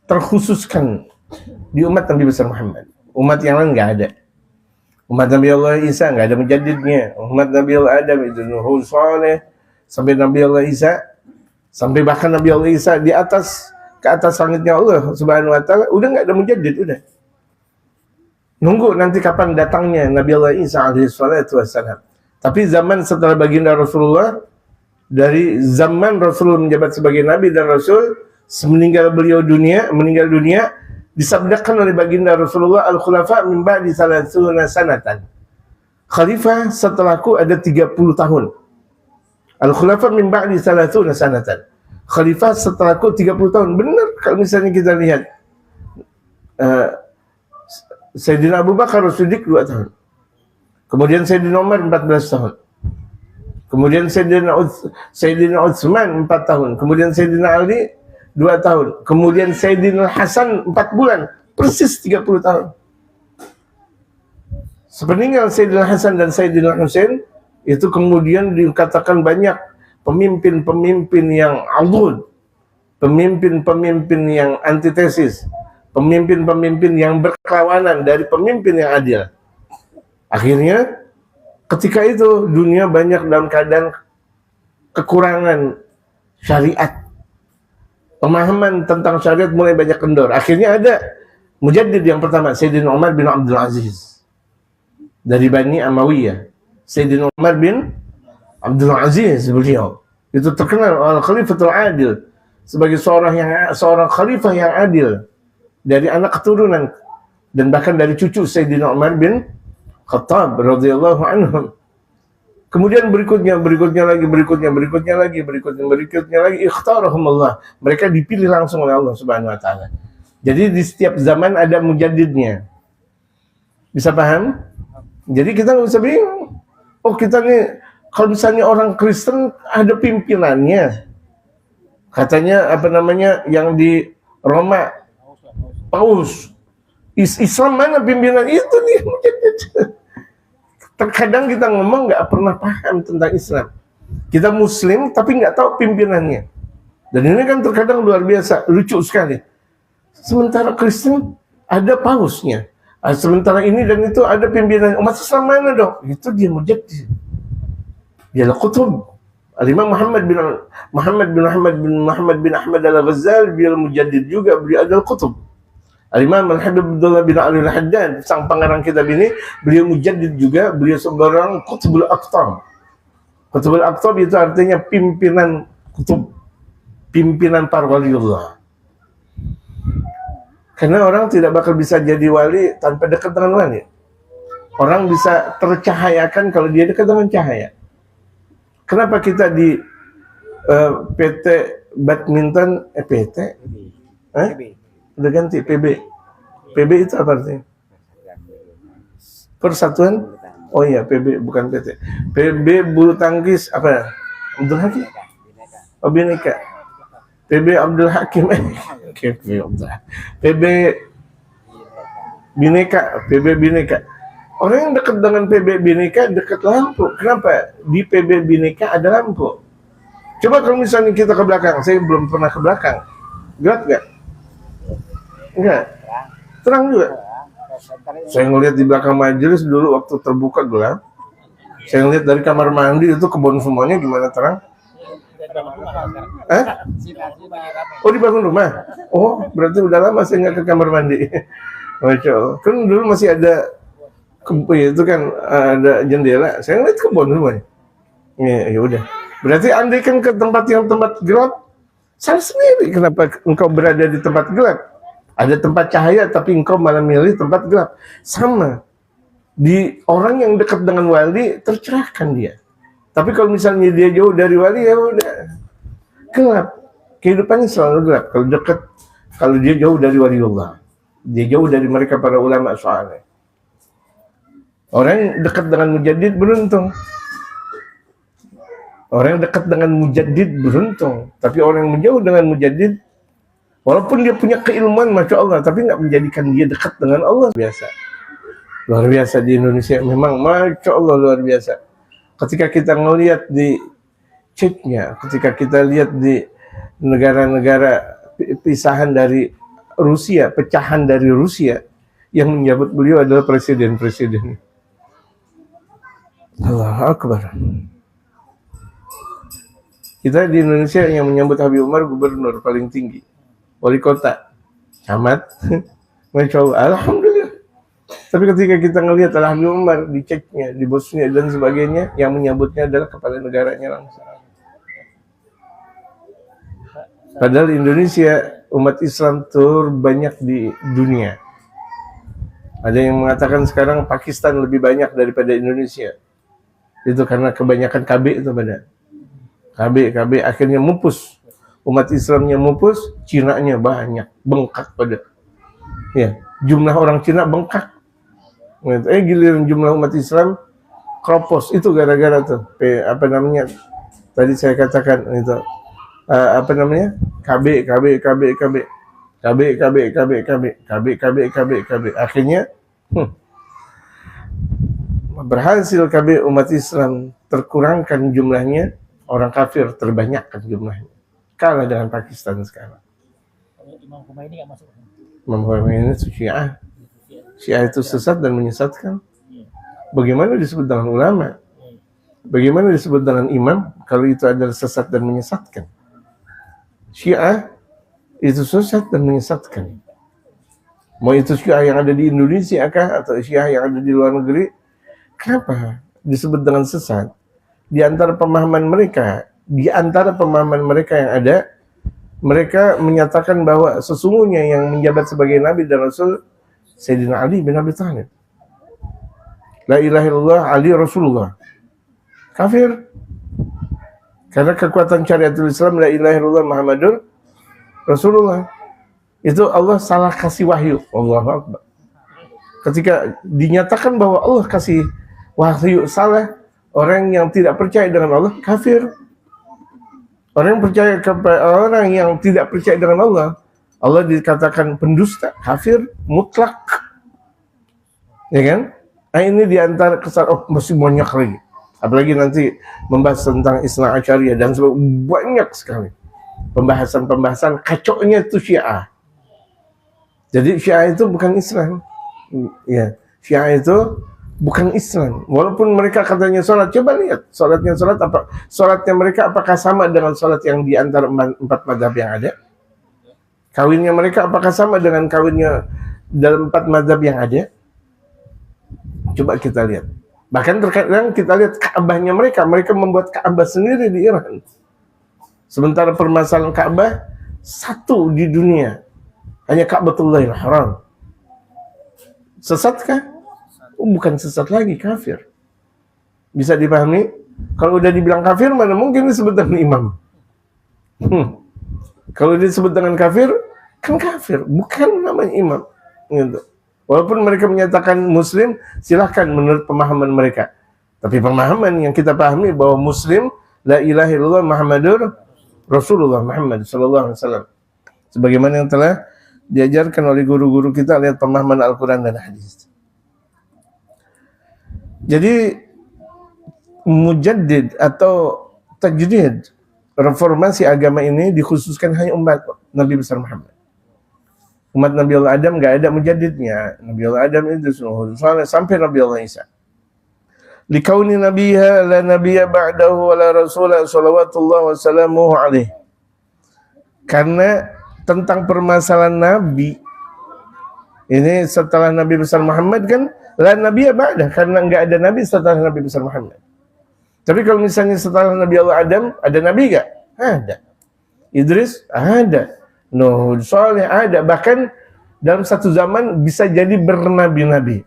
terkhususkan di umat Nabi besar Muhammad. Umat yang lain nggak ada. Umat Nabi Allah Isa nggak ada mujaddidnya. Umat Nabi Allah Adam itu Nuhul Saleh sampai Nabi Allah Isa, sampai bahkan Nabi Allah Isa di atas, ke atas langitnya Allah Subhanahu wa taala, udah nggak ada mujaddid, udah. Nunggu nanti kapan datangnya Nabi Allah Isa alaihi salatu wassalam. Tapi zaman setelah baginda Rasulullah, dari zaman Rasul menjabat sebagai Nabi dan Rasul, semeninggal beliau meninggal dunia, disabdakan oleh baginda Rasulullah, al-khulafa min ba'di salasuna sanatan. Khalifah setelahku ada 30 tahun. Al-khulafa min ba'di salasuna sanatan. Khalifah setelahku 30 tahun. Benar kalau misalnya kita lihat Sayyidina Abu Bakar As-Siddiq 2 tahun. Kemudian Sayyidina Umar 14 tahun. Kemudian Sayyidina Utsman 4 tahun. Kemudian Sayyidina Ali 2 tahun. Kemudian Sayyidina Hasan 4 bulan. Persis 30 tahun. Sepeninggal Sayyidina Hasan dan Sayyidina Husain, itu kemudian dikatakan banyak pemimpin-pemimpin yang adul, pemimpin-pemimpin yang antitesis, pemimpin-pemimpin yang berkelawanan dari pemimpin yang adil. Akhirnya ketika itu dunia banyak dalam keadaan kekurangan syariat. Pemahaman tentang syariat mulai banyak kendor. Akhirnya ada mujaddid yang pertama, Sayyidina Umar bin Abdul Aziz dari Bani Amawiyah. Sayyidina Umar bin Abdul Aziz, beliau itu terkenal Al-Khalifatul Adil sebagai seorang khalifah yang adil, dari anak keturunan dan bahkan dari cucu Sayyidina Umar bin Khattab radhiyallahu anhum. Kemudian berikutnya lagi ikhtarahumullah. Mereka dipilih langsung oleh Allah Subhanahu wa taala. Jadi di setiap zaman ada mujaddidnya. Bisa paham? Jadi kita nggak usah bingung. Oh, kita nih kalau misalnya orang Kristen ada pimpinannya. Katanya apa namanya yang di Roma, Paus. Islam mana pimpinan itu nih? Terkadang kita ngomong nggak pernah paham tentang Islam. Kita Muslim tapi nggak tahu pimpinannya. Dan ini kan terkadang luar biasa, lucu sekali. Sementara Kristen ada pausnya. Sementara ini dan itu ada pimpinan. Umat Islam mana dong? Itu dia mujaddid. Dia Qutb. Al-Imam Muhammad bin Ahmad Al-Ghazali, dia mujaddid juga, beliau adalah Qutb. Al-Imam Al-Habib Abdullah bin Ali Al-Haddad, sang pengarang kitab ini, beliau mujaddid juga, beliau seorang Qutbul Aqtab. Qutbul Aqtab itu artinya pimpinan Qutb, pimpinan para waliullah. Karena orang tidak bakal bisa jadi wali tanpa dekat dengan wali. Orang bisa tercahayakan kalau dia dekat dengan cahaya. Kenapa kita di PT badminton, PT? Udah ganti PB. PB itu apa artinya? Persatuan? Oh iya, PB bukan PT. PB bulu tangkis apa? Abdul Hakim? Oh, Bineka. PB Abdul Hakim. PB Bineka. Orang yang dekat dengan PB Bineka dekat lampu. Kenapa? Di PB Bineka ada lampu. Coba kalau misalnya kita ke belakang, saya belum pernah ke belakang. Gelap nggak? Enggak. Terang juga. Saya ngelihat di belakang majelis dulu waktu terbuka gelap. Saya ngelihat dari kamar mandi itu kebun semuanya gimana terang? Oh, dibangun rumah. Oh, berarti udah lama saya nggak ke kamar mandi. Masya Allah. Kan dulu masih ada itu kan ada jendela. Saya ngeliat kebun semuanya. Ya udah. Berarti andai kan ke tempat gelap, salah sendiri. Kenapa engkau berada di tempat gelap? Ada tempat cahaya tapi engkau malah milih tempat gelap. Sama. Di orang yang dekat dengan wali tercerahkan dia. Tapi kalau misalnya dia jauh dari wali, ya udah gelap. Kehidupannya selalu gelap. Kalau dekat, kalau dia jauh dari waliullah, dia jauh dari mereka para ulama soalnya. Orang yang dekat dengan mujaddid beruntung. Orang yang dekat dengan mujaddid beruntung, tapi orang yang menjauh dengan mujaddid, walaupun dia punya keilmuan, masya Allah, tapi nggak menjadikan dia dekat dengan Allah. Biasa, luar biasa di Indonesia, memang masya Allah luar biasa. Ketika kita ngelihat di chatnya, ketika kita lihat di negara-negara pisahan dari Rusia, pecahan dari Rusia, yang menyambut beliau adalah presiden-presiden. Allahu Akbar. Kita di Indonesia yang menyambut Habib Umar gubernur paling tinggi, wali kota, camat, masya Allah, alhamdulillah. Tapi ketika kita ngelihat Habib Umar di ceknya, di bosnya dan sebagainya, yang menyambutnya adalah kepala negaranya langsung. Padahal Indonesia umat Islam terbanyak di dunia. Ada yang mengatakan sekarang Pakistan lebih banyak daripada Indonesia. Itu karena kebanyakan KB itu pada. KB akhirnya mupus. Umat Islamnya mupus, Cina-nya banyak, bengkak pada. Ya, jumlah orang Cina bengkak. Giliran jumlah umat Islam kropos, itu gara-gara tuh. Tadi saya katakan itu KB. Akhirnya berhasil KB umat Islam terkurangkan jumlahnya, orang kafir terbanyakkan jumlahnya. Kalah dengan Pakistan sekarang. Imam Khomeini nggak masuk. Imam Khomeini itu Syiah. Syiah itu sesat dan menyesatkan. Bagaimana disebut dengan ulama? Bagaimana disebut dengan imam kalau itu adalah sesat dan menyesatkan? Syiah itu sesat dan menyesatkan. Mau itu Syiah yang ada di Indonesia kah atau Syiah yang ada di luar negeri? Kenapa disebut dengan sesat? Di antara pemahaman mereka yang ada, mereka menyatakan bahwa sesungguhnya yang menjabat sebagai Nabi dan Rasul Sayyidina Ali bin Abi Thalib. La ilaha illallah Ali Rasulullah. Kafir. Karena kekuatan syariatul Islam, la ilaha illallah Muhammadur Rasulullah. Itu Allah salah kasih wahyu. Allahu Akbar. Ketika dinyatakan bahwa Allah kasih wahyu salah, orang yang tidak percaya dengan Allah kafir. Orang yang tidak percaya dengan Allah dikatakan pendusta, kafir mutlak. Ya kan? Nah, ini diantara masih banyak lagi. Apalagi nanti membahas tentang Isna Asyariyah dan banyak sekali pembahasan kacaunya itu Syiah. Jadi Syiah itu bukan Islam. Ya, Syiah itu bukan Islam. Walaupun mereka katanya sholat, coba lihat sholatnya mereka apakah sama dengan sholat yang di antara 4 mazhab yang ada? Kawinnya mereka apakah sama dengan kawinnya dalam 4 mazhab yang ada? Coba kita lihat. Bahkan terkadang kita lihat Ka'bahnya mereka membuat Ka'bah sendiri di Iran. Sementara permasalahan Ka'bah satu di dunia, hanya Ka'batullahil Haram. Sesatkah? Bukan sesat lagi, kafir. Bisa dipahami? Kalau udah dibilang kafir, mana mungkin disebut dengan imam? Kalau disebut dengan kafir, kan kafir, bukan namanya imam. Gitu. Walaupun mereka menyatakan muslim, silahkan menurut pemahaman mereka. Tapi pemahaman yang kita pahami bahwa muslim, la ilaha illallah Muhammadur Rasulullah Muhammad sallallahu alaihi wasallam. Sebagaimana yang telah diajarkan oleh guru-guru kita lihat pemahaman Al-Quran dan hadis. Jadi mujaddid atau tajdid, reformasi agama ini dikhususkan hanya umat Nabi besar Muhammad. Umat Nabi Allah Adam nggak ada mujaddidnya. Nabi Allah Adam itu sampai Nabi Allah Isa. Likauni nabiyha la nabiyya ba'dahu wa la rasulah salawatullah wa salamuhu alaih. Karena tentang permasalahan Nabi ini setelah Nabi besar Muhammad kan la nabiyya ba'dah, karena nggak ada Nabi setelah Nabi besar Muhammad. Tapi kalau misalnya setelah Nabi Allah Adam ada Nabi nggak? Ada. Idris ada. Nuh, Saleh ada. Bahkan dalam satu zaman bisa jadi bernabi-nabi.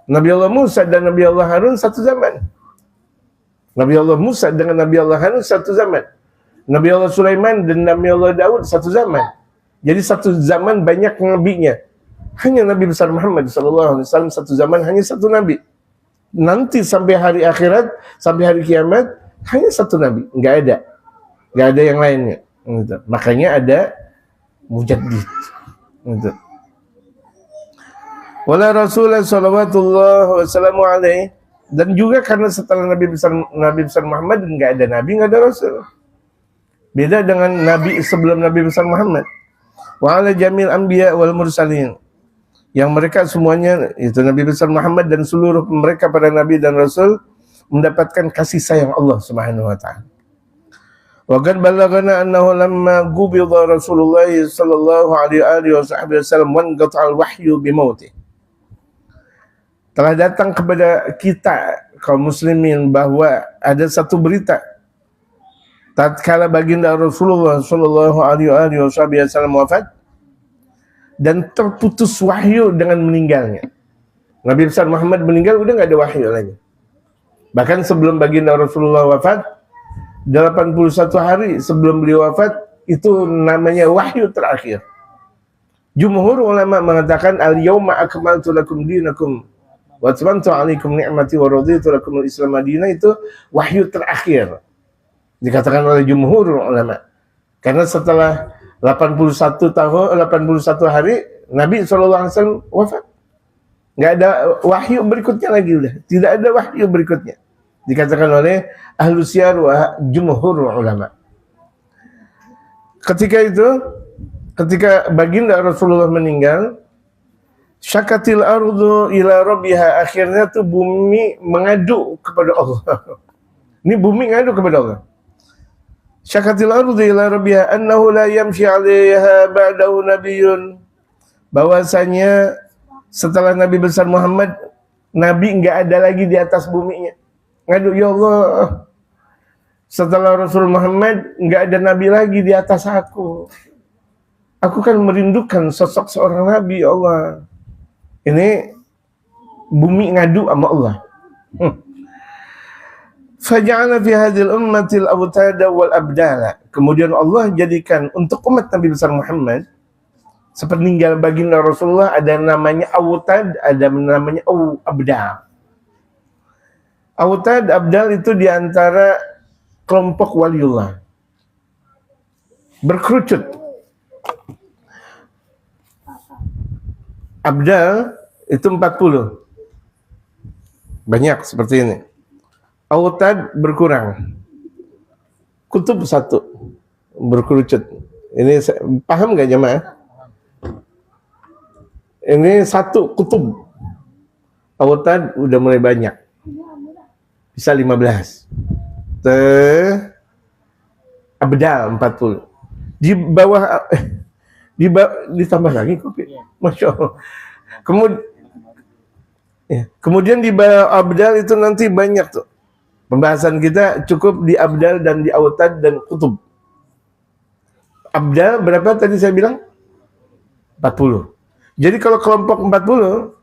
Nabi Allah Musa dan Nabi Allah Harun satu zaman. Nabi Allah Musa dengan Nabi Allah Harun satu zaman. Nabi Allah Sulaiman dan Nabi Allah Daud satu zaman. Jadi satu zaman banyak nabinya. Hanya Nabi besar Muhammad SAW satu zaman hanya satu nabi. Nanti sampai hari akhirat, sampai hari kiamat, Hanya satu nabi, nggak ada yang lainnya. Gitu. Makanya ada mujaddid. Gitu. Wala Rasulullah sallallahu wasallam alaihi, dan juga karena setelah Nabi besar Muhammad nggak ada nabi, nggak ada rasul. Beda dengan nabi sebelum Nabi besar Muhammad. Wa ala jamil anbiya wal mursalin, yang mereka semuanya itu Nabi besar Muhammad dan seluruh mereka para nabi dan rasul mendapatkan kasih sayang Allah Subhanahu wa taala. Wa qad balaghana annahu lamma qubida Rasulullah sallallahu alaihi wasallam wan qata'al wahyu bi mautih. Telah datang kepada kita kaum muslimin bahwa ada satu berita tatkala baginda Rasulullah sallallahu alaihi wasallam wafat dan terputus wahyu dengan meninggalnya. Nabi besar Muhammad meninggal, udah nggak ada wahyu lagi. Bahkan sebelum baginda Rasulullah wafat, 81 hari sebelum beliau wafat, itu namanya wahyu terakhir. Jumhur ulama mengatakan al-yauma akmaltu lakum dinakum wa atmamtu 'alaikum ni'mati wa raditu lakum al-islam madinah, itu wahyu terakhir. Dikatakan oleh jumhur ulama. Karena setelah 81 hari Nabi SAW wafat. Nggak ada wahyu berikutnya lagi, udah. Tidak ada wahyu berikutnya. Dikatakan oleh ahlu siyar wa jumhur ulama. Ketika baginda Rasulullah meninggal, syakatil ardu ila rabbiha, akhirnya tuh bumi mengadu kepada Allah. Ini bumi ngadu kepada Allah. Syakatil ardu ila rabbiha annahu la yamshi 'alaiha ba'dahu nabiyyun, bahwasanya setelah Nabi besar Muhammad, nabi enggak ada lagi di atas buminya. Ngadu, ya Allah, setelah Rasul Muhammad enggak ada nabi lagi di atas aku. Aku kan merindukan sosok seorang nabi, ya Allah. Ini bumi ngadu sama Allah. Faja'ala fi hadhil ummatil awtada wal abdala. Kemudian Allah jadikan untuk umat Nabi besar Muhammad, sepeninggal baginda Rasulullah, ada namanya awtad, ada namanya abdal. Awtad, abdal itu diantara kelompok waliullah. Berkerucut. Abdal itu 40. Banyak seperti ini. Awtad berkurang. Kutub 1 berkerucut. Ini paham gak jemaah? Ini 1 kutub. Awtad udah mulai banyak. Bisa 15. Abdal 40. Di bawah ditambah lagi kopi. Masya Allah. Kemudian di bawah abdal itu nanti banyak tuh. Pembahasan kita cukup di abdal dan di awtad dan kutub. Abdal berapa tadi saya bilang? 40. Jadi kalau kelompok 40,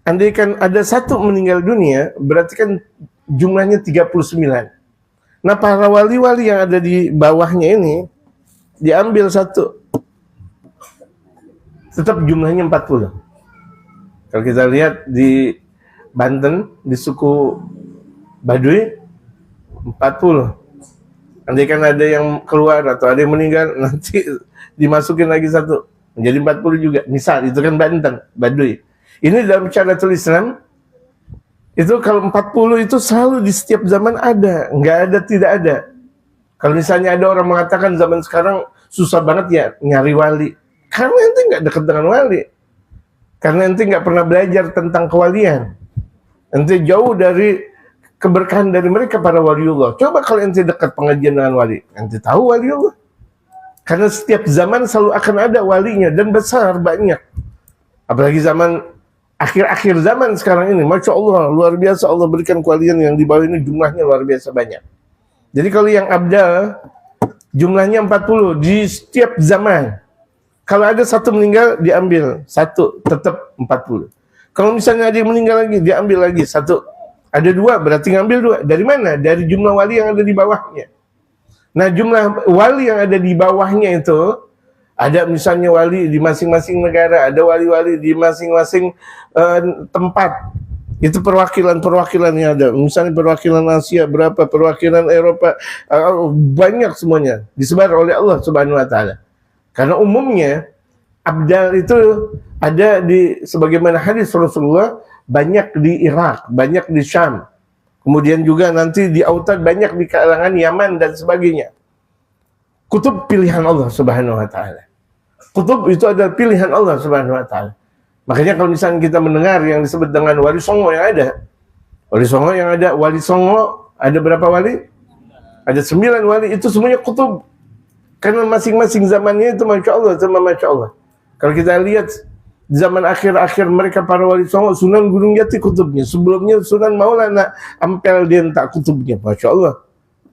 andaikan ada 1 meninggal dunia, berarti kan jumlahnya 39. Nah, para wali-wali yang ada di bawahnya ini diambil 1. Tetap jumlahnya 40. Kalau kita lihat di Banten, di suku Baduy, 40. Andaikan ada yang keluar atau ada yang meninggal, nanti dimasukin lagi 1, menjadi 40 juga. Misal, itu kan Banten, Baduy. Ini dalam syariatul Islam, itu kalau 40 itu selalu di setiap zaman ada, nggak ada tidak ada. Kalau misalnya ada orang mengatakan zaman sekarang susah banget ya nyari wali, karena ente nggak dekat dengan wali, karena ente nggak pernah belajar tentang kewalian, ente jauh dari keberkahan dari mereka para waliullah. Coba kalau ente dekat pengajian dengan wali, ente tahu waliullah. Karena setiap zaman selalu akan ada walinya dan besar banyak. Apalagi zaman akhir-akhir zaman sekarang ini, Masya Allah, luar biasa Allah berikan kewalian yang di bawah ini jumlahnya luar biasa banyak. Jadi kalau yang abdal jumlahnya 40 di setiap zaman. Kalau ada 1 meninggal diambil 1, tetap 40. Kalau misalnya ada yang meninggal lagi diambil lagi 1. Ada 2 berarti ngambil 2. Dari mana? Dari jumlah wali yang ada di bawahnya. Nah, jumlah wali yang ada di bawahnya itu, ada misalnya wali di masing-masing negara, ada wali-wali di masing-masing tempat. Itu perwakilan-perwakilan yang ada. Misalnya perwakilan Asia berapa, perwakilan Eropa, banyak semuanya disebar oleh Allah Subhanahu wa taala. Karena umumnya abdal itu ada di sebagaimana hadis Rasulullah, banyak di Irak, banyak di Syam. Kemudian juga nanti di Autad, banyak di kalangan Yaman dan sebagainya. Kutub pilihan Allah Subhanahu wa taala. Kutub itu adalah pilihan Allah Subhanahu wa taala. Makanya kalau misalnya kita mendengar yang disebut dengan wali songo yang ada. Wali songo ada berapa wali? Ada 9 wali, itu semuanya kutub. Karena masing-masing zamannya itu Masya Allah sama Masya Allah. Kalau kita lihat zaman akhir-akhir mereka para wali songo, Sunan Gunung Jati kutubnya. Sebelumnya Sunan Maulana Ampel Denta kutubnya. Masya Allah.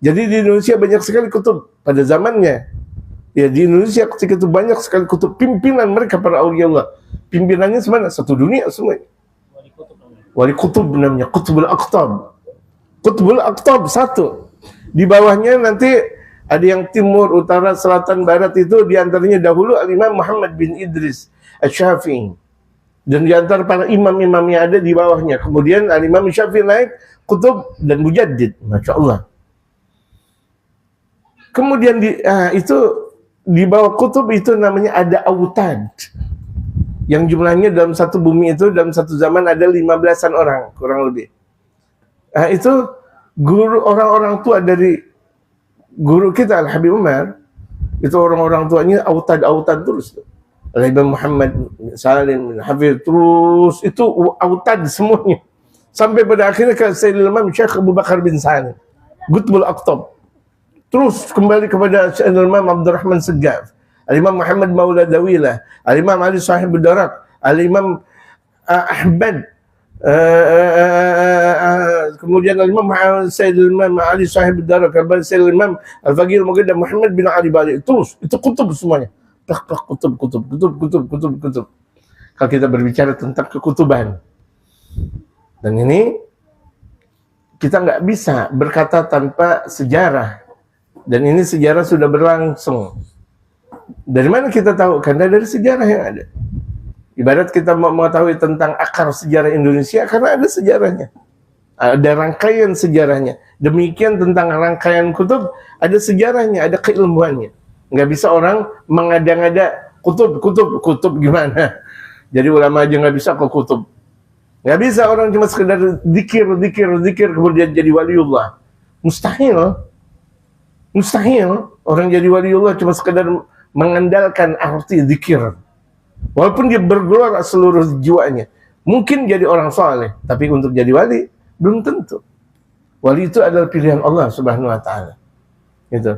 Jadi di Indonesia banyak sekali kutub pada zamannya. Ya di Indonesia ketika itu banyak sekali kutub, pimpinan mereka para aulia Allah. Pimpinannya sebenarnya satu dunia semua. Wali kutub namanya, Qutbul Aqtab. Qutbul Aqtab satu. Di bawahnya nanti ada yang timur, utara, selatan, barat, itu diantaranya dahulu Al-Imam Muhammad bin Idris Asy-Syafi'i. Dan diantara para imam-imam yang ada di bawahnya. Kemudian Al-Imam Syafi'i naik, Qutub dan Mujaddid. Masya Allah. Kemudian itu di bawah kutub itu namanya ada autad. Yang jumlahnya dalam satu bumi itu dalam satu zaman ada 15-an orang kurang lebih. Itu guru, orang-orang tua dari guru kita Al-Habib Umar, itu orang-orang tuanya autad terus. Al-Imam Muhammad Salim bin Hafidh terus itu autad semuanya. Sampai pada akhirnya ke Sayyidul Imam Syekh Abu Bakar bin Salim, Qutbul Aqtab. Terus kembali kepada Sayyidul Imam Abdurrahman Segaf, Al-Imam Muhammad Maula Dawilah, Al-Imam Ali Sahib Darak, Al-Imam Ahmad, kemudian Al-Imam Sayyidul Imam Ali Sahib Darak, Sayyidul Imam Al-Faqih Al-Muqaddam Muhammad bin Ali Bali. Terus itu kutub semuanya. Kutub. Kalau kita berbicara tentang kekutuban, dan ini kita nggak bisa berkata tanpa sejarah. Dan ini sejarah sudah berlangsung. Dari mana kita tahu? Karena dari sejarah yang ada. Ibarat kita mau mengetahui tentang akar sejarah Indonesia, karena ada sejarahnya. Ada rangkaian sejarahnya. Demikian tentang rangkaian kutub, ada sejarahnya, ada keilmuannya. Nggak bisa orang mengada-ngada kutub gimana. Jadi ulama aja nggak bisa ke kutub. Nggak bisa orang cuma sekedar zikir kemudian jadi waliullah. Mustahil orang jadi waliullah cuma sekedar mengandalkan arti zikir. Walaupun dia bergelar seluruh jiwanya. Mungkin jadi orang saleh, tapi untuk jadi wali belum tentu. Wali itu adalah pilihan Allah Subhanahu wa taala. Gitu.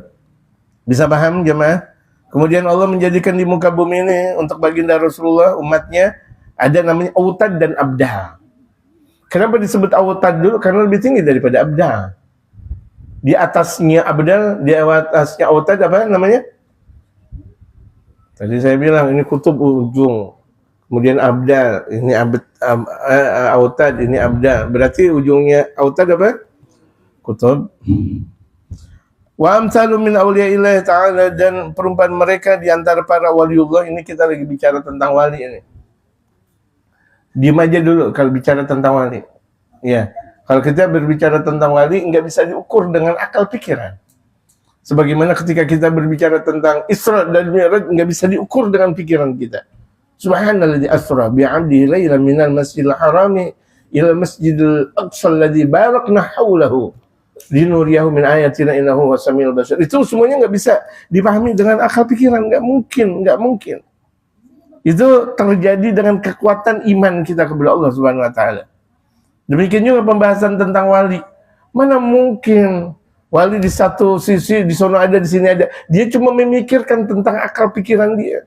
Bisa paham jemaah? Kemudian Allah menjadikan di muka bumi ini untuk baginda Rasulullah umatnya ada namanya autad dan abdal. Kenapa disebut autad dulu? Karena lebih tinggi daripada abdal. Di atasnya abdal, di atasnya autad apa namanya? Tadi saya bilang ini kutub ujung. Kemudian abdal, ini autad, ini abdal. Berarti ujungnya autad apa? Kutub. Wa amsalu min awliyaillah ta'ala, dan perumpamaan mereka di antara para waliullah. Ini kita lagi bicara tentang wali ini. Diam aja dulu kalau bicara tentang wali. Ya. Kalau kita berbicara tentang wali, nggak bisa diukur dengan akal pikiran. Sebagaimana ketika kita berbicara tentang Isra dan Mi'raj, nggak bisa diukur dengan pikiran kita. Subhanalladzi asra bi'abdihi lailan minal masjidil harami ila masjidil aqsa alladzi barakna haulahu linuriyahu min ayatina innahu wasamiul basir. Itu semuanya nggak bisa dipahami dengan akal pikiran, nggak mungkin. Itu terjadi dengan kekuatan iman kita kepada Allah Subhanahu wa taala. Demikian juga pembahasan tentang wali. Mana mungkin wali di satu sisi, di sana ada, di sini ada. Dia cuma memikirkan tentang akal pikiran dia.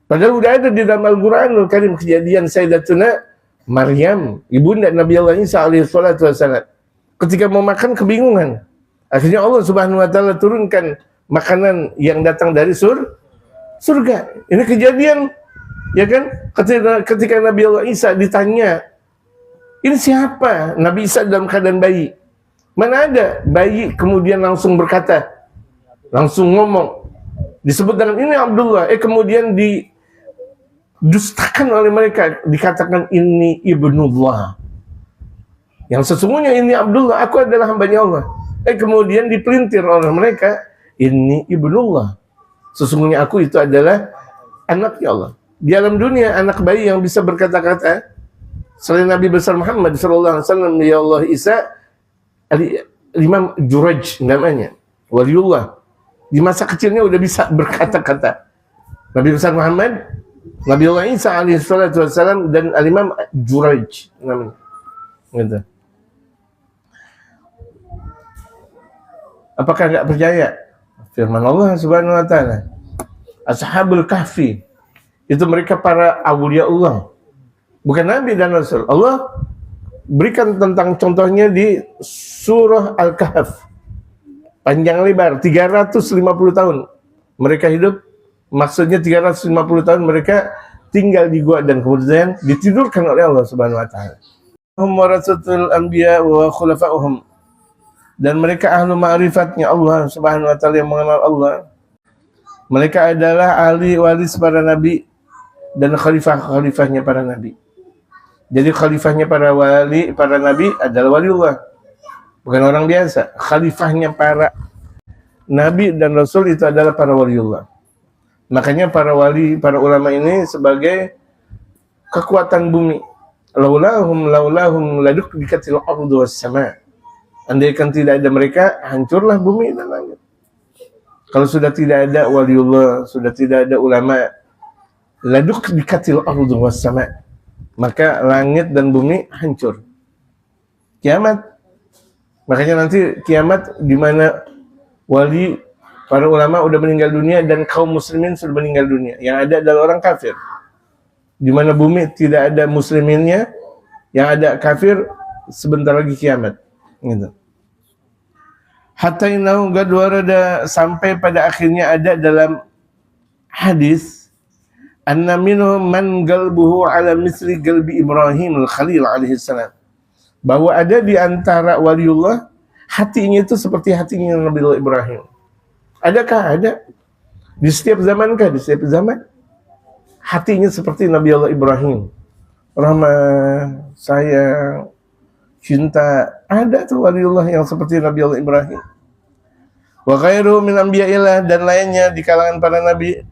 Padahal udah ada di dalam Al-Quranul Karim kejadian Sayyidatuna Maryam, ibunda Nabi Allah Isa alaihi salatu wassalam. Ketika mau makan kebingungan. Akhirnya Allah Subhanahu wa taala turunkan makanan yang datang dari surga. Ini kejadian, ya kan? Ketika Nabi Allah Isa ditanya, ini siapa? Nabi Isa dalam keadaan bayi. Mana ada bayi kemudian langsung berkata, langsung ngomong. Disebut dengan ini Abdullah. Kemudian didustakan oleh mereka. Dikatakan ini Ibnullah. Yang sesungguhnya ini Abdullah, aku adalah hambanya Allah. Kemudian dipelintir oleh mereka, ini ibnullah. Sesungguhnya aku itu adalah anaknya Allah. Di alam dunia anak bayi yang bisa berkata-kata selain Nabi besar Muhammad sallallahu alaihi wasallam, ya Allah Isa, Imam Juraj namanya, waliullah. Di masa kecilnya udah bisa berkata-kata. Nabi besar Muhammad, Nabi Allah Isa alaihi salatu wasallam, dan Al-Imam Juraj namanya. Gitu. Apakah enggak percaya? Firman Allah Subhanahu wa taala. Ashabul Kahfi itu mereka para awliya Allah. Bukan Nabi dan Rasul. Allah berikan tentang contohnya di surah Al-Kahf. Panjang lebar 350 tahun mereka hidup. Maksudnya 350 tahun mereka tinggal di gua dan kemudian ditidurkan oleh Allah Subhanahu wa taala. Hum warasatul anbiya wa khulafa'uhum. Dan mereka ahlu ma'rifatnya Allah Subhanahu wa taala, yang mengenal Allah. Mereka adalah ahli waris para nabi dan khalifah-khalifahnya para nabi. Jadi khalifahnya para nabi adalah waliullah. Bukan orang biasa. Khalifahnya para nabi dan rasul itu adalah para waliullah. Makanya para wali, para ulama ini sebagai kekuatan bumi. Laulahum ladukdikatil ardu was sama'. Andaikan tidak ada mereka, hancurlah bumi dan langit. Kalau sudah tidak ada waliullah, sudah tidak ada ulama, ladukdikatil ardu was sama', maka langit dan bumi hancur. Kiamat. Makanya nanti kiamat di mana wali, para ulama udah meninggal dunia dan kaum muslimin sudah meninggal dunia. Yang ada adalah orang kafir. Di mana bumi tidak ada musliminnya, yang ada kafir, sebentar lagi kiamat. Gitu. Hatta innahu qad warada, sampai pada akhirnya ada dalam hadis, anna minhum man qalbuhu ala misli qalbi Ibrahim al-Khalil alaihi salam, bahwa ada di antara waliullah hatinya itu seperti hatinya Nabi Ibrahim. Adakah? Ada. Di setiap zaman kah? Di setiap zaman. Hatinya seperti Nabi Allah Ibrahim. Rahmah, sayang, cinta. Ada tuh waliullah yang seperti Nabi Allah Ibrahim. Wa khairu min anbiya'illah, dan lainnya di kalangan para nabi.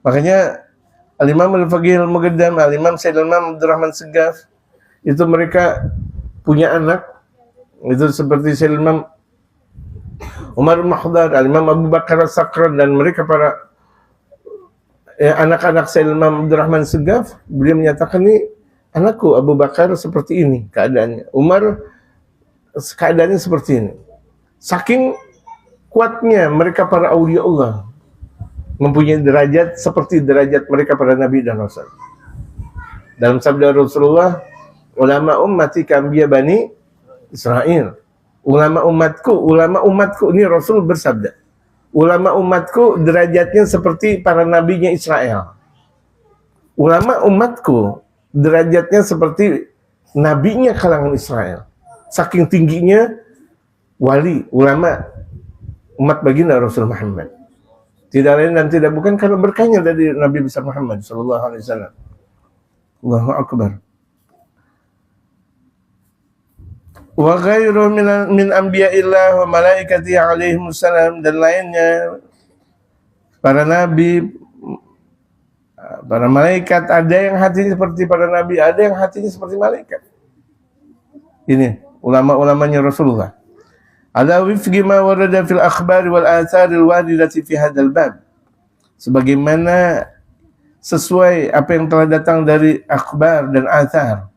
Makanya Al-Imam Al-Faqih Al-Muqaddam, Al-Imam Sayyid Al-Imam Abdurrahman Segaf, itu mereka punya anak. Itu seperti Sayyid Al-Imam Umar Mahdar, Al-Imam Abu Bakar As-Sakran, dan mereka para anak-anak Sayyid Al-Imam Abdurrahman Segaf. Beliau menyatakan, nih anakku Abu Bakar seperti ini keadaannya, Umar keadaannya seperti ini. Saking kuatnya mereka para awliya Allah, mempunyai derajat seperti derajat mereka para nabi dan rasul. Dalam sabda Rasulullah, ulama ummati kambia bani Israel. Ulama umatku, ini Rasul bersabda, ulama umatku derajatnya seperti para nabinya Israel. Ulama umatku derajatnya seperti nabinya kalangan Israel. Saking tingginya wali, ulama, umat baginda Rasul Muhammad. Tidak lain dan tidak bukan karena berkahnya dari Nabi besar Muhammad sallallahu alaihi wasallam. Allahu akbar. Wa ghairu min anbiya'illah wa malaikatihi alaihi wassalam, dan lainnya para nabi, para malaikat. Ada yang hatinya seperti para nabi, ada yang hatinya seperti malaikat. Ini ulama-ulamanya Rasulullah. Ala wifqi ma warada fil akhbar wal athar al waridati fi hadzal bab, sebagaimana sesuai apa yang telah datang dari akhbar dan athar.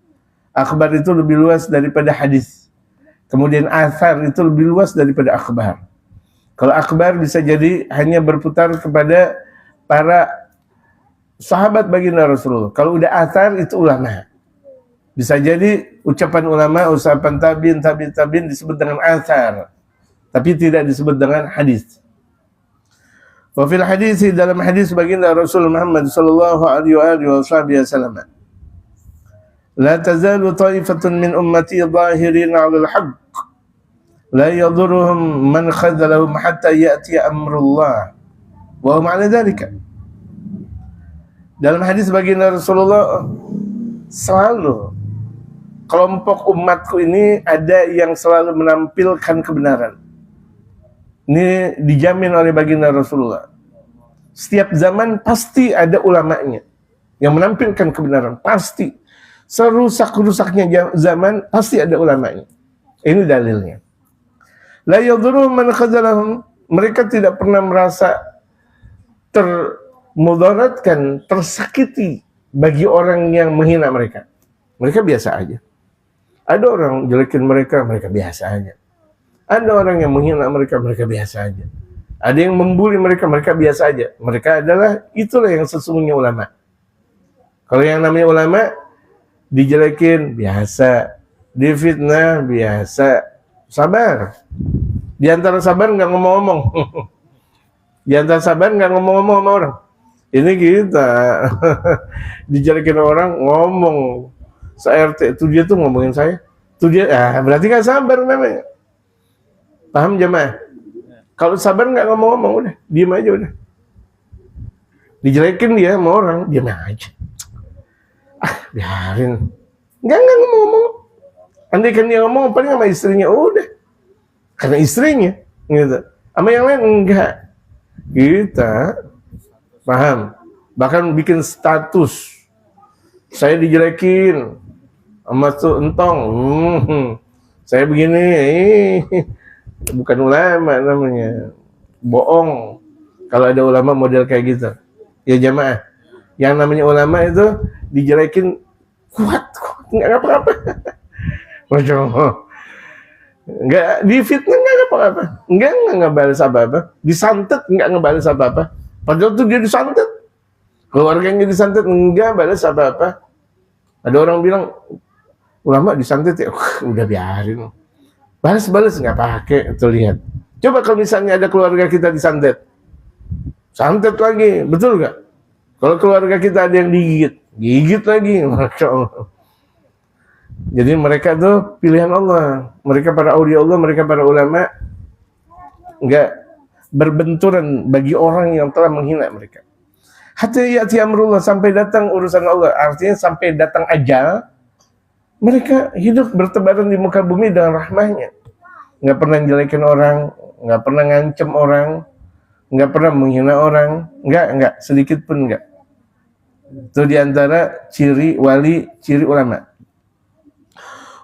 Akhbar itu lebih luas daripada hadis. Kemudian athar itu lebih luas daripada akhbar. Kalau akhbar bisa jadi hanya berputar kepada para sahabat baginda Rasulullah. Kalau udah athar itu ulama. Bisa jadi ucapan ulama, ucapan tabi'in disebut dengan athar, tapi tidak disebut dengan hadis. Wa fil hadis, dalam hadis baginda Rasul Muhammad sallallahu alaihi wasallam, la tazalu ta'ifatun min ummati zahirin 'ala al-haqq la yadurruhum man khadhalahum hatta ya'ti amrullah wa hum 'ala dzalika. Dalam hadis baginda Rasulullah, selalu kelompok umatku ini ada yang selalu menampilkan kebenaran. Ini dijamin oleh baginda Rasulullah. Setiap zaman pasti ada ulamanya yang menampilkan kebenaran, pasti. Serusak-rusaknya zaman pasti ada ulamanya. Ini dalilnya. La yadhurruhum man khazalahum. Mereka tidak pernah merasa termudaratkan, tersakiti bagi orang yang menghina mereka. Mereka biasa aja. Ada orang jelekin mereka, mereka biasa aja. Ada orang yang menghina mereka, mereka biasa aja. Ada yang membuli mereka, mereka biasa aja. Mereka adalah, itulah yang sesungguhnya ulama. Kalau yang namanya ulama, dijelekin, biasa. Difitnah, biasa. Sabar. Di antara sabar nggak ngomong-ngomong. Di antara sabar nggak ngomong-ngomong sama orang. Ini kita. Dijelekin orang, ngomong. Se-RT, itu dia tuh ngomongin saya. Itu dia, berarti nggak sabar namanya. Paham jemaah? Kalau sabar nggak ngomong-ngomong, udah, diem aja udah. Dijelekin dia sama orang, diem aja. Biarin. Nggak ngomong-ngomong. Andai kan dia ngomong, paling sama istrinya, udah. Karena istrinya, gitu. Sama yang lain, enggak. Kita, paham? Bahkan bikin status. Saya dijelekin sama tuh entong. Saya begini, bukan ulama namanya, bohong. Kalau ada ulama model kayak gitu, ya jamaah. Yang namanya ulama itu dijelekin kuat, nggak apa-apa. Masya Allah. Nggak difitnah, nggak apa-apa. Nggak balas apa-apa. Disantet nggak ngebalas apa-apa. Padahal tuh dia disantet. Keluarganya disantet nggak balas apa-apa. Ada orang bilang ulama disantet ya, udah biarin. Balas nggak pakai, tuh lihat. Coba kalau misalnya ada keluarga kita disantet, santet lagi, betul nggak? Kalau keluarga kita ada yang gigit lagi, Masya Allah. Jadi mereka tuh pilihan Allah, mereka para aulia Allah, mereka para ulama, nggak berbenturan bagi orang yang telah menghina mereka. Hatta ya'ti amrullah, sampai datang urusan Allah, artinya sampai datang ajal. Mereka hidup bertebaran di muka bumi dengan rahmahnya. Nggak pernah jelekin orang, nggak pernah ngancem orang, nggak pernah menghina orang, nggak, sedikit pun nggak. Itu diantara ciri wali, ciri ulama.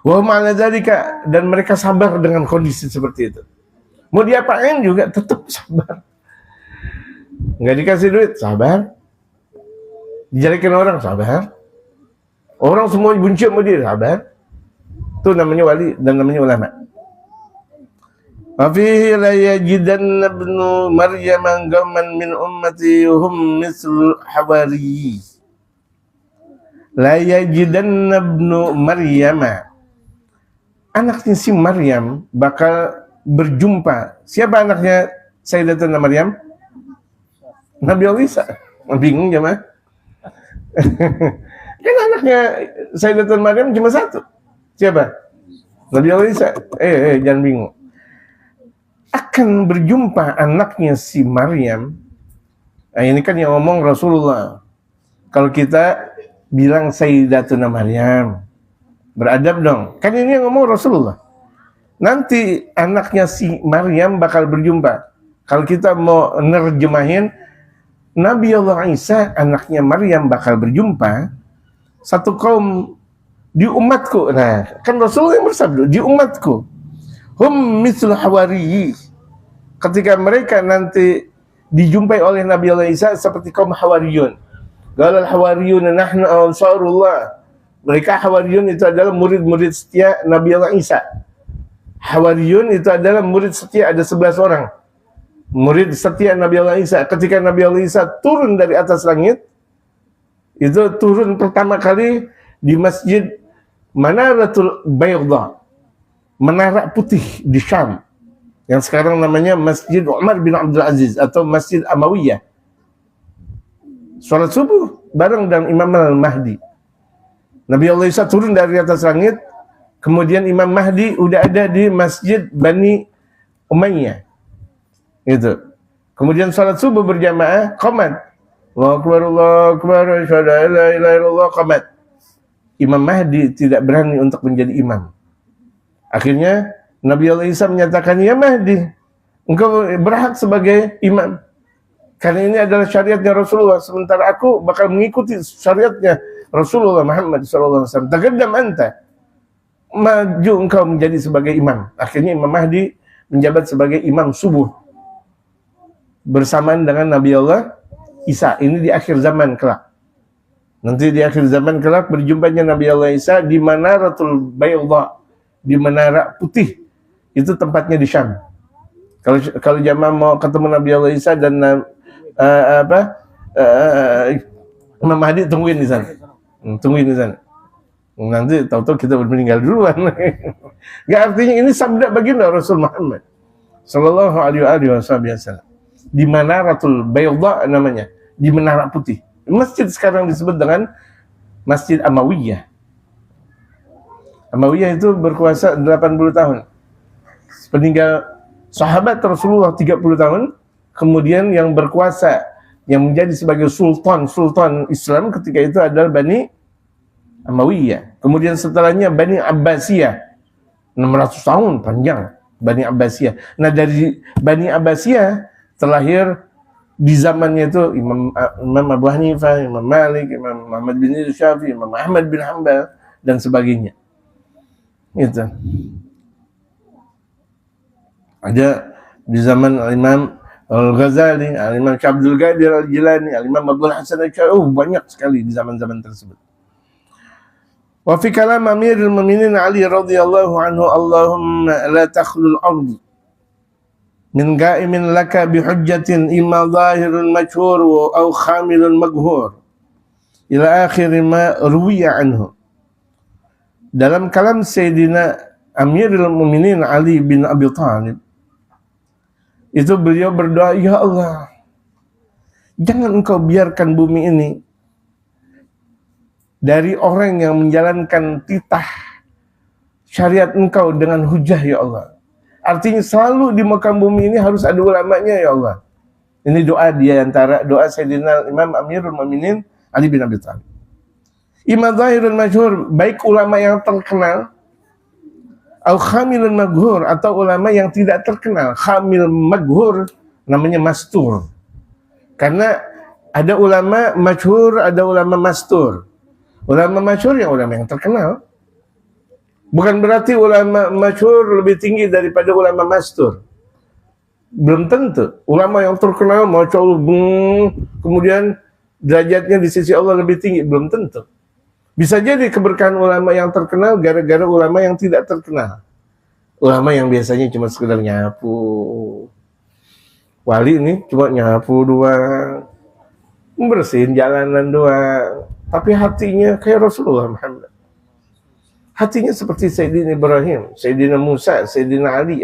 Wa ma'ala dzalika, dan mereka sabar dengan kondisi seperti itu. Mau diapain juga tetap sabar. Nggak dikasih duit, sabar. Dijelekin orang, sabar. Orang semua benci sama dia, sabar. Itu namanya wali dan namanya ulama. Wa fihi la yajidanna ibnu Maryam gamman min ummati hum mislu hawari. La yajidanna ibnu Maryam. Anaknya si Maryam bakal berjumpa. Siapa anaknya Sayyidatuna Maryam? Nabi Allah Isa. Bingung jemaah. Kan anaknya Sayyidatuna Maryam cuma satu. Siapa? Nabi Allah Isa. Jangan bingung. Akan berjumpa anaknya si Maryam. Nah, ini kan yang ngomong Rasulullah. Kalau kita bilang Sayyidatuna Maryam, beradab dong. Kan ini yang ngomong Rasulullah. Nanti anaknya si Maryam bakal berjumpa. Kalau kita mau nerjemahin, Nabi Allah Isa, anaknya Maryam bakal berjumpa satu kaum di umatku. Nah, kan Rasulullah yang bersabda, di umatku. Hum mislu hawariyi. Ketika mereka nanti dijumpai oleh Nabi Allah Isa seperti kaum Hawariyun. Galal Hawariyun nahnu ansarullah. Mereka Hawariyun itu adalah murid-murid setia Nabi Allah Isa. Hawariyun itu adalah murid setia, ada 11 orang. Murid setia Nabi Allah Isa. Ketika Nabi Allah Isa turun dari atas langit, itu turun pertama kali di Masjid Manaratul Bayda, Menara Putih di Syam, yang sekarang namanya Masjid Umar bin Abdul Aziz atau Masjid Amawiyah. Salat subuh bareng dengan Imam Al-Mahdi. Nabi Allah Isa turun dari atas langit, kemudian Imam Mahdi udah ada di Masjid Bani Umayyah. Gitu. Kemudian salat subuh berjamaah, qamat. Allahu Akbar, Allahu Akbar, asyhadu an la ilaha illallah, qamat. Imam Mahdi tidak berani untuk menjadi imam. Akhirnya Nabi Allah Isa menyatakan, ya Mahdi, engkau berhak sebagai imam. Karena ini adalah syariatnya Rasulullah, sementara aku bakal mengikuti syariatnya Rasulullah Muhammad SAW. Taqaddam anta, maju engkau menjadi sebagai imam. Akhirnya Imam Mahdi menjabat sebagai imam subuh bersamaan dengan Nabi Allah Isa. Ini di akhir zaman kelak. Nanti di akhir zaman kelak berjumpanya Nabi Allah Isa di Manaratul Bayda, di menara putih. Itu tempatnya di Syam. Kalau jamaah mau ketemu Nabi Allah Isa dan Imam Mahdi, tungguin di sana. Tungguin di sana. Nanti tahu-tahu kita meninggal duluan. Gak, artinya ini sabda baginda Rasul Muhammad sallallahu alaihi wasallam. Di Manaratul Bayda namanya, di menara putih. Masjid sekarang disebut dengan Masjid Amawiyah. Amawiyah itu berkuasa 80 tahun. Peninggal sahabat Rasulullah 30 tahun. Kemudian yang berkuasa, yang menjadi sebagai sultan Islam ketika itu adalah Bani Amawiyah. Kemudian setelahnya Bani Abbasiyah. 600 tahun panjang Bani Abbasiyah. Nah, dari Bani Abbasiyah terlahir di zamannya itu Imam Abu Hanifah, Imam Malik, Imam Muhammad bin Syafi'i, Imam Ahmad bin Hanbal, dan sebagainya. Itu. Ada di zaman Imam Al-Ghazali, Imam Abdul Qadir Al-Jilani, Imam Abdul Hasan Al-Syar'i, banyak sekali di zaman-zaman tersebut. Wa fi kalam Amirul Mu'minin Ali radhiyallahu anhu, Allahumma la takhlul ardh min ga'imin laka bihujjatin imma zahirun masyhur au khamilun maghhur ila akhir ma ruwiya anhu. Dalam kalam Sayyidina Amirul Mu'minin Ali bin Abi Thalib, itu beliau berdoa, ya Allah, jangan engkau biarkan bumi ini dari orang yang menjalankan titah syariat engkau dengan hujah, ya Allah. Artinya selalu di Mekah bumi ini harus ada ulamanya, ya Allah. Ini doa dia, antara doa Sayyidina Imam Amirul Mu'minin Ali bin Abi Thalib. Imam zahirun masyhur, baik ulama yang terkenal, au khamilun maghhur, atau ulama yang tidak terkenal. Khamil maghhur namanya mastur. Karena ada ulama masyhur, ada ulama mastur. Ulama masyhur yang ulama yang terkenal. Bukan berarti ulama masyhur lebih tinggi daripada ulama mastur. Belum tentu. Ulama yang terkenal, Masya Allah, kemudian derajatnya di sisi Allah lebih tinggi. Belum tentu. Bisa jadi keberkahan ulama yang terkenal gara-gara ulama yang tidak terkenal. Ulama yang biasanya cuma sekedar nyapu. Wali ini cuma nyapu doang, bersihin jalanan doang. Tapi hatinya kayak Rasulullah Muhammad. Hatinya seperti Sayyidina Ibrahim, Sayyidina Musa, Sayyidina Ali,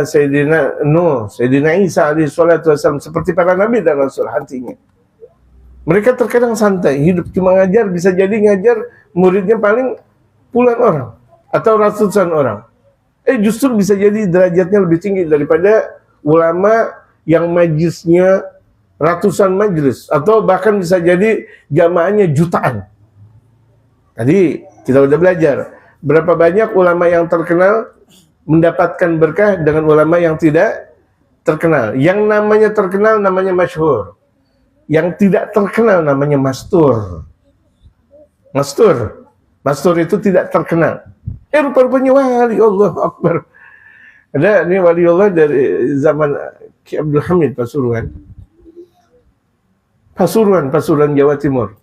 Sayyidina Nuh, Sayyidina Isa alaihi salatu wassalam, seperti para nabi dan rasul hatinya. Mereka terkadang santai, hidup cuma ngajar, bisa jadi ngajar muridnya paling puluhan orang atau ratusan orang. Justru bisa jadi derajatnya lebih tinggi daripada ulama yang majlisnya ratusan majlis, atau bahkan bisa jadi jamaahnya jutaan. Tadi kita udah belajar berapa banyak ulama yang terkenal mendapatkan berkah dengan ulama yang tidak terkenal. Yang namanya terkenal namanya masyhur. Yang tidak terkenal namanya mastur. Mastur itu tidak terkenal. Rupa-rupanya wali, Allah Akbar. Ada ini wali Allah dari zaman Ki Abdul Hamid Pasuruan Jawa Timur.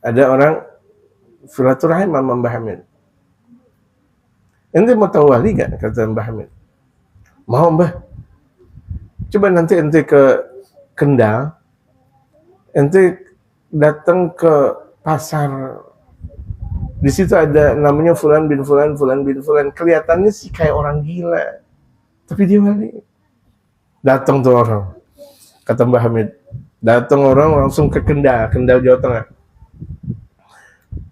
Ada orang silaturahim sama Mbah Hamid. Ente mau tahu wali gak? Kata Mbah Hamid. Mau Mbah. Coba nanti ente ke Kendal, ente datang ke pasar. Di situ ada namanya Fulan bin Fulan. Kelihatannya sih kayak orang gila, tapi dia wali. Datang tuh orang, kata Mbah Hamid. Datang orang langsung ke Kendal Jawa Tengah.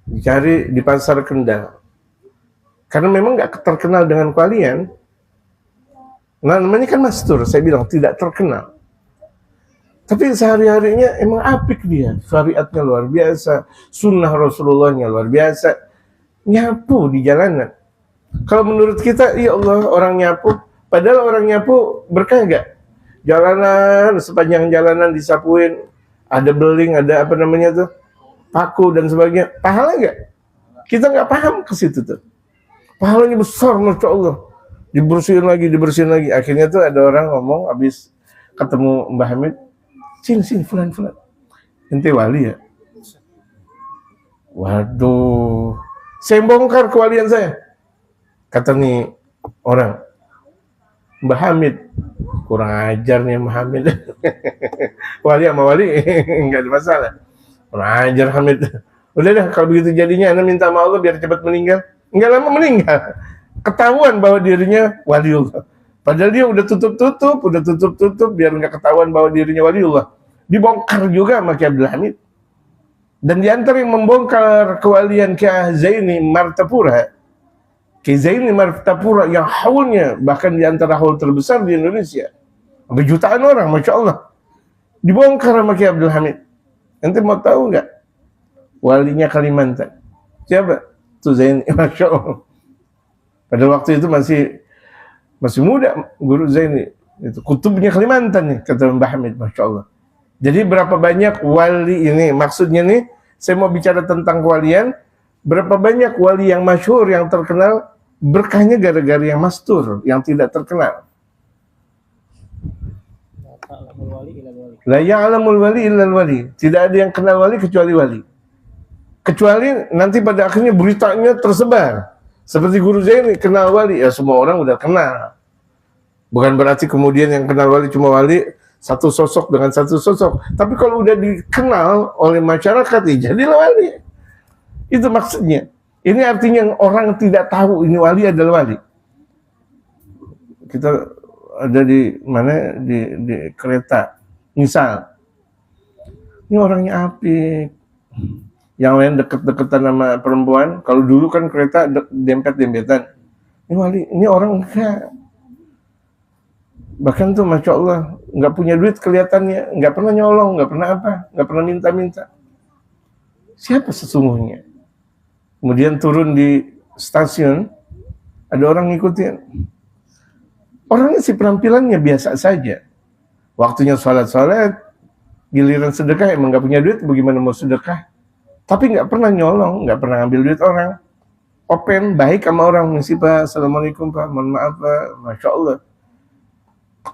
Dicari di pasar Kendal. Karena memang nggak terkenal dengan kalian. Nah, namanya kan mastur, saya bilang tidak terkenal. Tapi sehari-harinya emang apik dia, syariatnya luar biasa, sunnah Rasulullahnya luar biasa, nyapu di jalanan. Kalau menurut kita, ya Allah orang nyapu, padahal orang nyapu berkah gak? Jalanan, sepanjang jalanan disapuin, ada beling, ada apa namanya tuh, paku dan sebagainya, pahala gak? Kita nggak paham ke situ tuh. Pahalanya besar, Masya Allah. Dibersihin lagi. Akhirnya tuh ada orang ngomong, habis ketemu Mbah Hamid, sini, fulan. Ente wali ya? Waduh. Saya bongkar kewalian saya. Kata nih orang, Mbah Hamid, kurang ajar nih Mbah Hamid. Wali sama wali, nggak ada masalah. Kurang ajar Hamid. Udah dah, kalau begitu jadinya, Anda minta sama Allah biar cepat meninggal. Nggak lama meninggal. Ketahuan bahwa dirinya waliullah. Padahal dia udah tutup biar nggak ketahuan bahwa dirinya waliullah. Dibongkar juga sama Ki Abdul Hamid. Dan di antara yang membongkar kewalian Ki Zaini Martapura, Ki Zaini Martapura yang haulnya bahkan di antara haul terbesar di Indonesia, sampai jutaan orang, Masya Allah, dibongkar sama Ki Abdul Hamid. Nanti mau tahu nggak walinya Kalimantan? Siapa? Tuh Zaini, Masya Allah. Pada waktu itu masih muda Guru Zaini, itu kutubnya Kalimantan nih, kata Mbah Hamid, Masya Allah. Jadi berapa banyak wali ini, maksudnya nih, saya mau bicara tentang kewalian, berapa banyak wali yang masyhur, yang terkenal, berkahnya gara-gara yang mastur, yang tidak terkenal. La ya'lamul wali illal wali. Tidak ada yang kenal wali kecuali wali. Kecuali nanti pada akhirnya beritanya tersebar. Seperti Guru Zaini kenal wali, ya semua orang udah kenal. Bukan berarti kemudian yang kenal wali cuma wali, satu sosok dengan satu sosok. Tapi kalau udah dikenal oleh masyarakat, ya jadilah wali. Itu maksudnya. Ini artinya orang tidak tahu ini wali adalah wali. Kita ada di mana, di kereta. Misal, ini orangnya apik. Yang lain deket-deketan sama perempuan. Kalau dulu kan kereta dempet-dempetan. Ini wali, ini orang enggak. Bahkan tuh Masya Allah, nggak punya duit kelihatannya, nggak pernah nyolong, nggak pernah apa, nggak pernah minta-minta. Siapa sesungguhnya? Kemudian turun di stasiun, ada orang ngikutin. Orangnya sih penampilannya biasa saja. Waktunya sholat, giliran sedekah emang nggak punya duit, bagaimana mau sedekah? Tapi nggak pernah nyolong, nggak pernah ngambil duit orang. Open, baik sama orang, misi Pak, Assalamualaikum Pak, mohon maaf Pak, Masya Allah.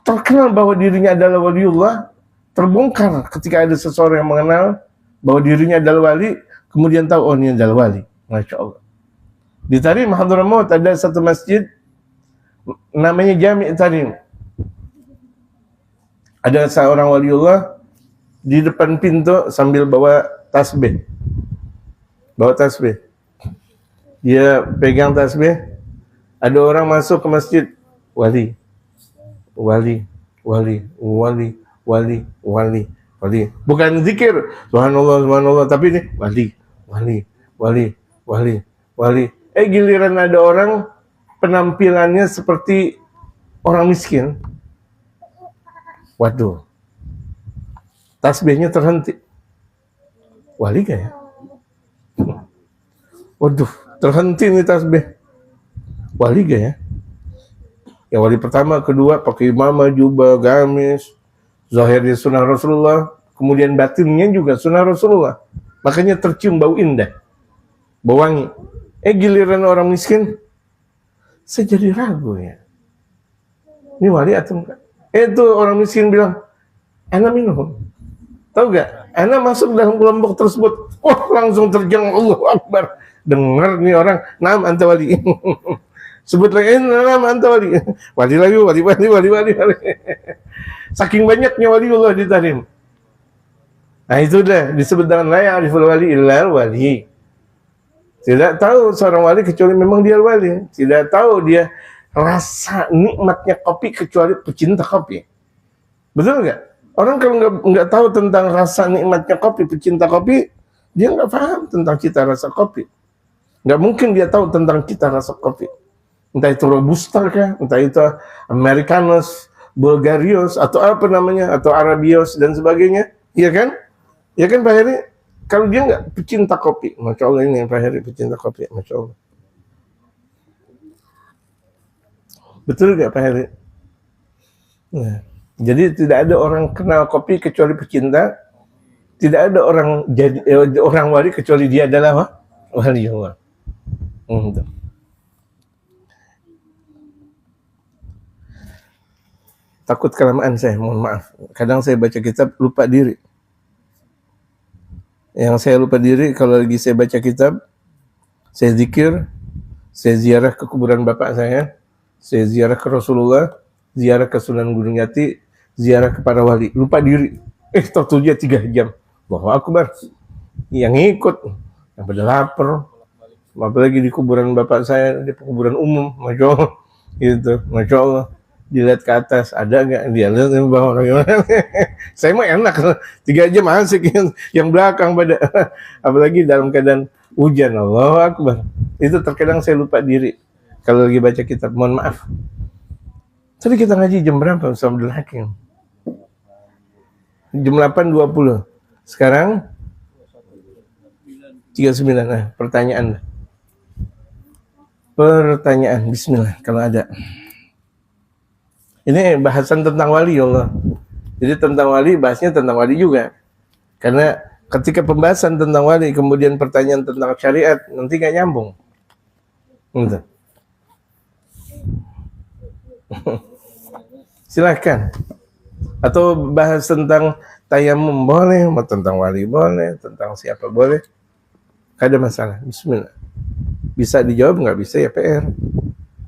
Terkenal bahwa dirinya adalah waliullah, terbongkar ketika ada seseorang yang mengenal bahwa dirinya adalah wali, kemudian tahu, oh ini adalah wali. Masya Allah. Di Tarim Hadramaut ada satu masjid namanya Jami' Tarim. Ada seorang waliullah di depan pintu sambil bawa tasbih. Dia pegang tasbih. Ada orang masuk ke masjid, wali. Bukan zikir, subhanallah, tapi ini wali. Giliran ada orang penampilannya seperti orang miskin. Waduh. Tasbihnya terhenti. Wali gak ya? Waduh, terhenti nih tasbih. Wali gak ya? Yang wali pertama, kedua pakai imamah, jubah, gamis, zahirnya sunnah Rasulullah, kemudian batinnya juga sunnah Rasulullah. Makanya tercium bau indah, bau wangi. Giliran orang miskin, saya jadi ragu ya. Ini wali atau enggak? Itu orang miskin bilang, ana minhum. Tahu gak? Ana masuk dalam kelompok tersebut. Wah, langsung terjang, Allahu Akbar. Dengar nih orang, nam anta wali. Sebut lagi, nama anta wali. Wali. Saking banyaknya waliullah di Tarim. Nah itu dah disebut dengan la ya'riful wali illal wali. Tidak tahu seorang wali kecuali memang dia wali. Tidak tahu dia rasa nikmatnya kopi kecuali pecinta kopi. Betul nggak? Orang kalau nggak tahu tentang rasa nikmatnya kopi, pecinta kopi, dia nggak paham tentang cita rasa kopi. Nggak mungkin dia tahu tentang cita rasa kopi. Entah itu Robusta kah, entah itu Americanus, Bulgarios atau apa namanya, atau Arabios dan sebagainya, iya kan? Ya kan Pak Heri? Kalau dia nggak pecinta kopi, Masya Allah ini Pak Heri pecinta kopi, Masya Allah. Betul nggak Pak Heri? Nah, jadi tidak ada orang kenal kopi kecuali pecinta, tidak ada orang jadi orang wali kecuali dia adalah wali Allah. Takut kelamaan saya, mohon maaf. Kadang saya baca kitab lupa diri. Yang saya lupa diri kalau lagi saya baca kitab, saya zikir, saya ziarah ke kuburan bapak saya ziarah ke Rasulullah, ziarah ke Sunan Gunung Jati, ziarah kepada wali, lupa diri. Tertuju 3 jam. Allahu Akbar. Yang ikut, yang pada lapar. Apalagi di kuburan bapak saya, di kuburan umum, Masya Allah. Gitu, Masya Allah. Dilihat ke atas, ada nggak? Dia lihat di bawah, gimana? Saya mah enak, 3 jam asik. Yang belakang pada, apalagi dalam keadaan hujan, Allahu Akbar. Itu terkadang saya lupa diri kalau lagi baca kitab, mohon maaf. Tadi kita ngaji jam berapa Ustaz Abdul Hakim? Jam 8.20. Sekarang 39. Nah, pertanyaan. Bismillah kalau ada. Ini bahasan tentang wali Allah. Jadi tentang wali, bahasnya tentang wali juga. Karena ketika pembahasan tentang wali, kemudian pertanyaan tentang syariat, nanti gak nyambung. Gitu. Silahkan. Atau bahas tentang tayamum boleh, tentang wali boleh, tentang siapa boleh. Gak ada masalah. Bismillah. Bisa dijawab, nggak bisa ya PR.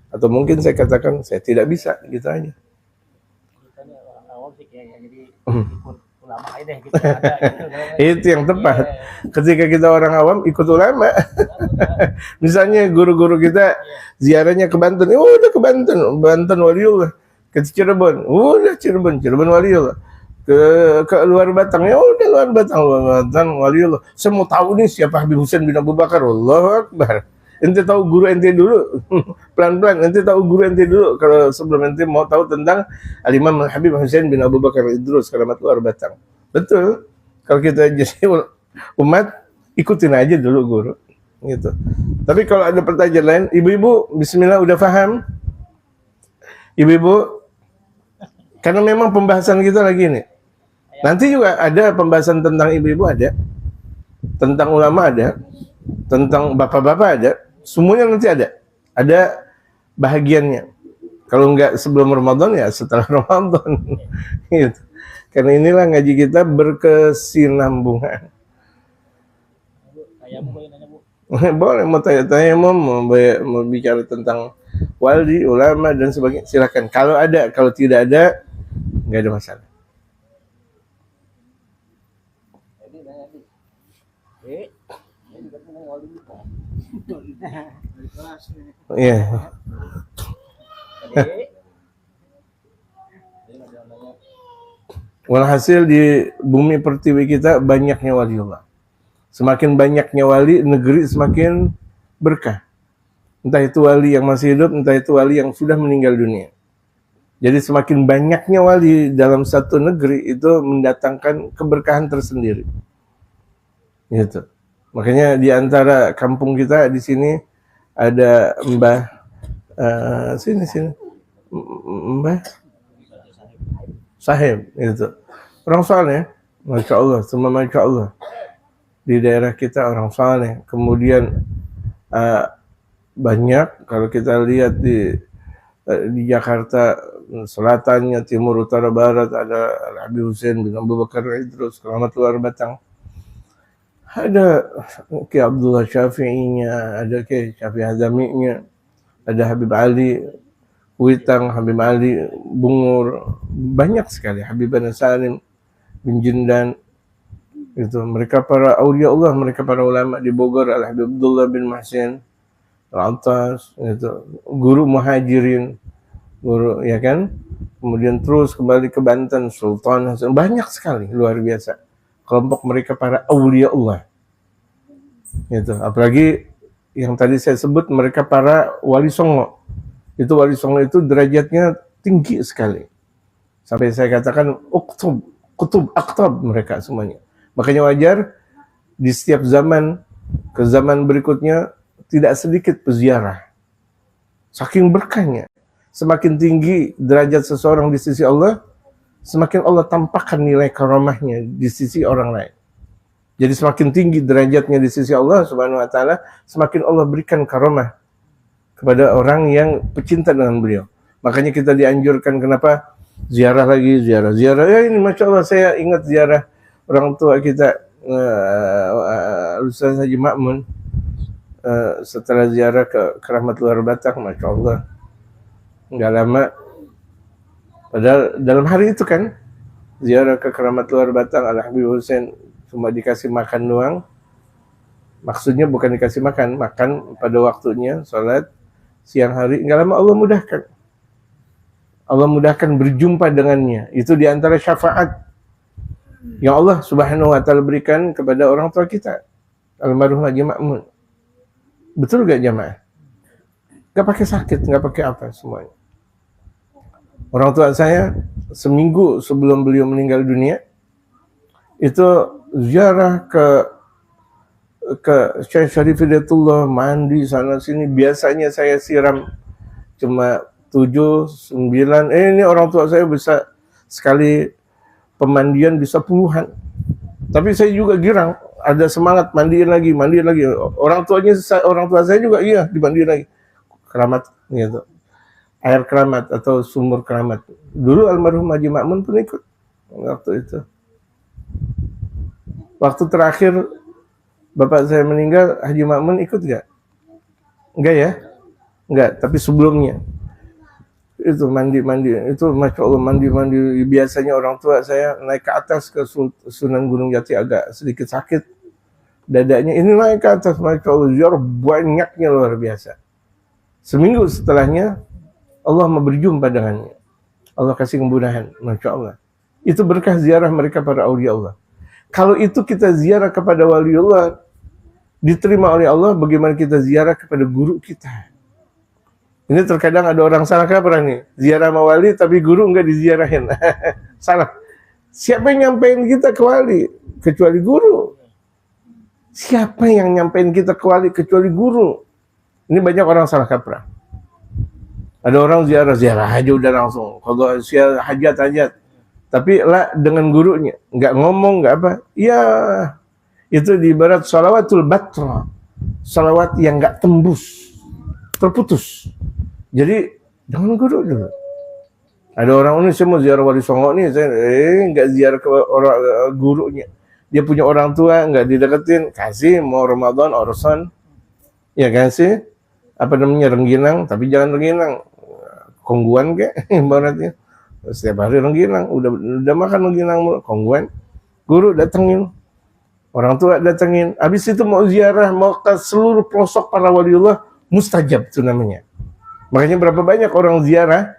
Atau mungkin saya katakan, saya tidak bisa, gitu aja. Ulama aja deh gitu, ada, gitu. Itu yang tepat. Ketika kita orang awam ikut ulama. Misalnya guru-guru kita ziarahnya ke Banten, udah ke Banten waliullah. Ke Cirebon, udah Cirebon waliullah. Ke luar Batang, ya udah luar Batang waliullah. Saya mau tahu nih siapa Habib Husain bin Abu Bakar. Allahu Akbar. Ente tahu guru ente dulu, pelan-pelan. Ente tahu guru ente dulu. Kalau sebelum ente mau tahu tentang Al-Imam Habib Husain bin Abu Bakar Idrus, keramat luar Batang. Betul. Kalau kita jadi umat, ikutin aja dulu guru. Gitu. Tapi kalau ada pertanyaan lain, ibu-ibu, Bismillah udah paham? Ibu-ibu, karena memang pembahasan kita lagi nih. Nanti juga ada pembahasan tentang ibu-ibu ada, tentang ulama ada, tentang bapak-bapak ada. Semuanya nanti ada bahagiannya. Kalau enggak sebelum Ramadan ya setelah Ramadan. Gitu. Karena inilah ngaji kita berkesinambungan. Boleh mau tanya-tanya, mau bicara tentang wali, ulama dan sebagainya, silakan. Kalau ada, kalau tidak ada, enggak ada masalah. Iya. Walhasil di bumi pertiwi kita banyaknya waliullah. Semakin banyaknya wali, negeri semakin berkah. Entah itu wali yang masih hidup, entah itu wali yang sudah meninggal dunia. Jadi semakin banyaknya wali dalam satu negeri itu mendatangkan keberkahan tersendiri. Gitu. Makanya di antara kampung kita di sini ada Mbah sini Mbah Sahib itu. Orang saleh, Masya Allah, semua Masya Allah. Di daerah kita orang saleh. Kemudian banyak kalau kita lihat di Jakarta selatannya, timur, utara, barat ada Habib Husain bin Abu Bakar Idrus, keramat luar Batang. Ada Ki Abdullah Syafi'inya, ada Ki Syafi'i Hazami'nya, ada Habib Ali Witang, Habib Ali Bungur, banyak sekali, Habib Salim bin Jindan. Itu mereka para aulia Allah, mereka para ulama di Bogor, Al Habib Abdullah bin Mahsin Al-Attas, itu guru muhajirin, guru ya kan. Kemudian terus kembali ke Banten, Sultan Hasan, banyak sekali, luar biasa. Kelompok mereka para aulia Allah. Itu apalagi yang tadi saya sebut mereka para wali songo. Itu wali songo itu derajatnya tinggi sekali. Sampai saya katakan kutub aktab mereka semuanya. Makanya wajar di setiap zaman ke zaman berikutnya tidak sedikit peziarah. Saking berkahnya. Semakin tinggi derajat seseorang di sisi Allah, semakin Allah tampakkan nilai karamahnya di sisi orang lain. Jadi semakin tinggi derajatnya di sisi Allah Subhanahu wa taala, semakin Allah berikan karamah kepada orang yang pecinta dengan beliau. Makanya kita dianjurkan, kenapa? Ziarah lagi, ziarah. Ya ini Masya Allah, saya ingat ziarah orang tua kita, Ustaz Haji Ma'mun, setelah ziarah ke Keramat Luar Batang, Masya Allah. Nggak lama, padahal dalam hari itu kan, ziarah ke Keramat Luar Batang, Al-Habib Hussein, cuma dikasih makan doang. Maksudnya bukan dikasih makan pada waktunya, sholat, siang hari, nggak lama Allah mudahkan. Allah mudahkan berjumpa dengannya. Itu diantara syafaat yang Allah Subhanahu wa taala berikan kepada orang tua kita, almarhum Haji Ma'mun. Betul gak jamaah? Gak pakai sakit, gak pakai apa semuanya. Orang tua saya seminggu sebelum beliau meninggal dunia itu ziarah ke Syekh Syarif Hidayatullah, mandi sana sini. Biasanya saya siram cuma 7, 9. Ini orang tua saya bisa sekali pemandian bisa puluhan. Tapi saya juga girang, ada semangat mandiin lagi. Orang tua saya juga dimandiin lagi. Keramat gitu. Air keramat atau sumur keramat. Dulu almarhum Haji Ma'mun pun ikut waktu itu. Waktu terakhir bapak saya meninggal, Haji Ma'mun ikut gak? Enggak ya? Enggak, tapi sebelumnya itu mandi itu Masya Allah, mandi. Biasanya orang tua saya naik ke atas ke Sunan Gunung Jati agak sedikit sakit dadanya, ini naik ke atas, Masya Allah, ziarah banyaknya luar biasa. Seminggu setelahnya Allah mau berjumpa dengannya, Allah kasih kemudahan, Masya Allah. Itu berkah ziarah mereka para aulia Allah. Kalau itu kita ziarah kepada waliullah diterima oleh Allah, bagaimana kita ziarah kepada guru kita? Ini terkadang ada orang salah kaprah nih, ziarah sama wali tapi guru enggak diziarahin. Salah. Siapa yang nyampein kita ke wali kecuali guru? Siapa yang nyampein kita ke wali kecuali guru? Ini banyak orang salah kaprah. Ada orang ziarah aja udah langsung, kalau hajat. Tapi lah dengan gurunya, enggak ngomong, enggak apa. Ya, itu diibarat salawatul batra, salawat yang enggak tembus, terputus. Jadi jangan guru dulu. Ada orang ini, saya mau ziarah Wali Songo nih, saya nggak ziarah ke orang gurunya. Dia punya orang tua nggak dideketin, kasih mau Ramadan urusan, ya kasih apa namanya rengginang, tapi jangan rengginang kongguan kayak ibaratnya. Setiap hari rengginang, udah makan rengginang kongguan. Guru datengin, orang tua datengin. Habis itu mau ziarah, mau ke seluruh pelosok para waliullah, mustajab itu namanya. Makanya berapa banyak orang ziarah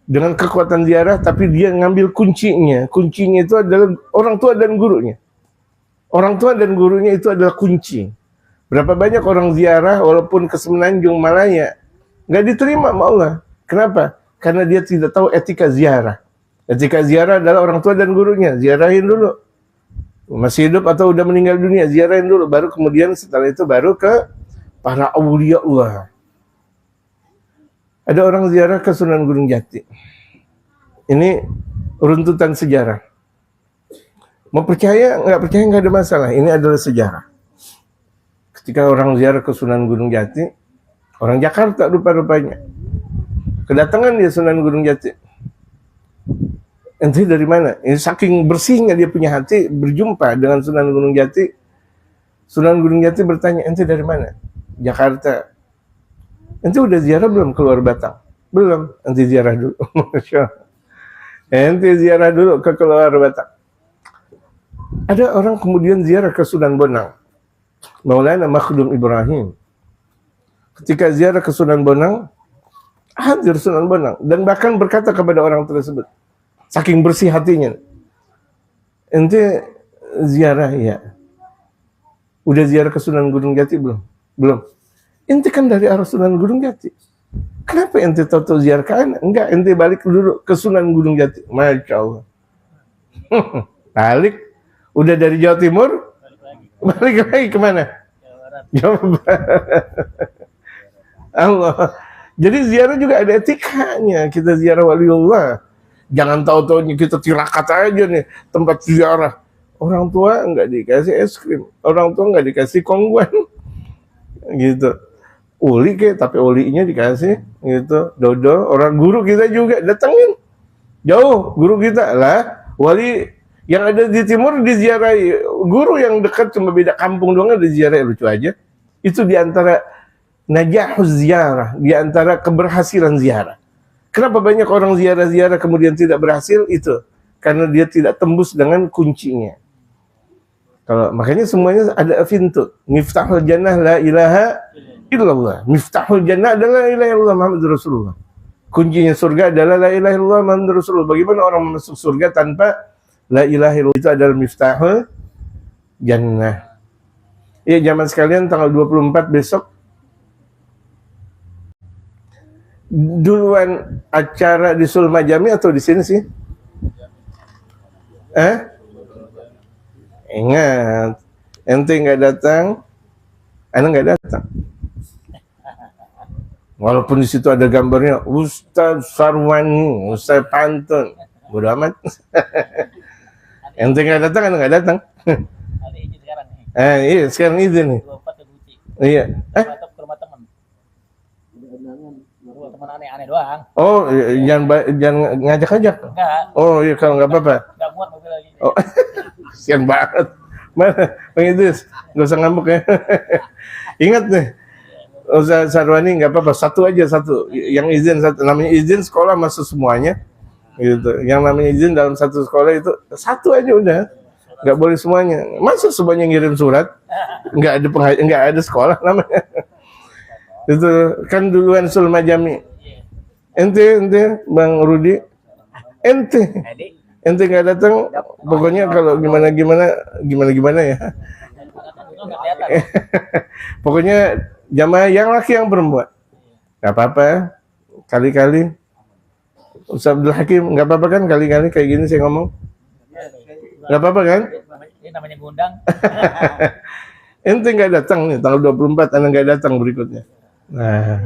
dengan kekuatan ziarah, tapi dia ngambil kuncinya. Kuncinya itu adalah orang tua dan gurunya. Orang tua dan gurunya itu adalah kunci. Berapa banyak orang ziarah walaupun ke Semenanjung Malaya nggak diterima sama Allah. Kenapa? Karena dia tidak tahu etika ziarah. Etika ziarah adalah orang tua dan gurunya. Ziarahin dulu. Masih hidup atau udah meninggal dunia, ziarahin dulu. Baru kemudian setelah itu baru ke para aulia Allah. Ada orang ziarah ke Sunan Gunung Jati. Ini runtutan sejarah. Mau percaya, nggak percaya nggak ada masalah. Ini adalah sejarah. Ketika orang ziarah ke Sunan Gunung Jati, orang Jakarta rupa-rupanya, kedatangan dia Sunan Gunung Jati. Ente dari mana? Ini saking bersihnya dia punya hati berjumpa dengan Sunan Gunung Jati. Sunan Gunung Jati bertanya, ente dari mana? Jakarta. Ente udah ziarah belum keluar Batang? Belum, ente ziarah dulu. Ente ziarah dulu ke keluar Batang. Ada orang kemudian ziarah ke Sunan Bonang, Maulana Makhdum Ibrahim. Ketika ziarah ke Sunan Bonang, hadir Sunan Bonang dan bahkan berkata kepada orang tersebut, saking bersih hatinya, ente ziarah ya? Udah ziarah ke Sunan Gunung Jati belum? Belum. Ente kan dari arah Sunan Gunung Jati. Kenapa ente tahu ziarah kan? Enggak, ente balik dulu ke Sunan Gunung Jati. Masya Allah. Balik, udah dari Jawa Timur, balik lagi kemana? Jawa Barat. Allah. Jadi ziarah juga ada etikanya. Kita ziarah waliullah. Jangan tahu-tahu kita tirakat aja nih tempat ziarah. Orang tua nggak dikasih es krim, orang tua nggak dikasih kongguan, gitu. Uli tapi ulinya dikasih, gitu. Dodol, orang guru kita juga datengin. Jauh guru kita lah, wali yang ada di timur diziarahi, guru yang dekat cuma beda kampung doang diziarahi, lucu aja. Itu diantara najahuz ziarah, diantara keberhasilan ziarah. Kenapa banyak orang ziarah-ziarah kemudian tidak berhasil? Itu karena dia tidak tembus dengan kuncinya. Kalau makanya semuanya ada pintu. Miftahul jannah la ilaha illallah. Miftahul jannah adalah la ilaha illallah Muhammadur Rasulullah. Kuncinya surga adalah la ilaha illallah Muhammadur Rasulullah. Bagaimana orang masuk surga tanpa la ilaha illallah? Itu adalah miftahul jannah. Ya, zaman sekalian tanggal 24 besok duluan acara di Sulma Jami atau di sini sih? Ingat, ente nggak datang, anda nggak datang. Walaupun di situ ada gambarnya Ustaz Sarwani, Ustaz Pantun, bodo amat. Ente nggak datang, anda nggak datang. Ada izin sekarang nih. Iya, sekarang izin nih. 24 ke Guci. Iya. Atau ke rumah teman. Rumah teman aneh-aneh doang. Oh, jangan ngajak-ngajak. Enggak. Oh iya, kalau nggak apa-apa. Enggak muat mobil lagi. Oh, sian banget. Mana, Bang Idris? Nggak usah ngambek ya. Ingat nih, Ustaz Sarwani nggak apa-apa, satu aja satu. Yang izin satu, namanya izin sekolah masuk semuanya. Gitu. Yang namanya izin dalam satu sekolah itu satu aja udah. Nggak boleh semuanya. Masuk semuanya ngirim surat. Nggak ada sekolah namanya. Itu kan duluan Sulma Jami. Ente Bang Rudi, ente nggak datang. Pokoknya kalau gimana ya. Pokoknya jamaah yang laki yang perempuan nggak apa-apa. Kali-kali Ustaz Abdul Hakim nggak apa-apa kan, kali-kali kayak gini saya ngomong nggak apa-apa kan. Ini namanya ngundang. Ente nggak datang nih tanggal 24, anda nggak datang berikutnya. Nah,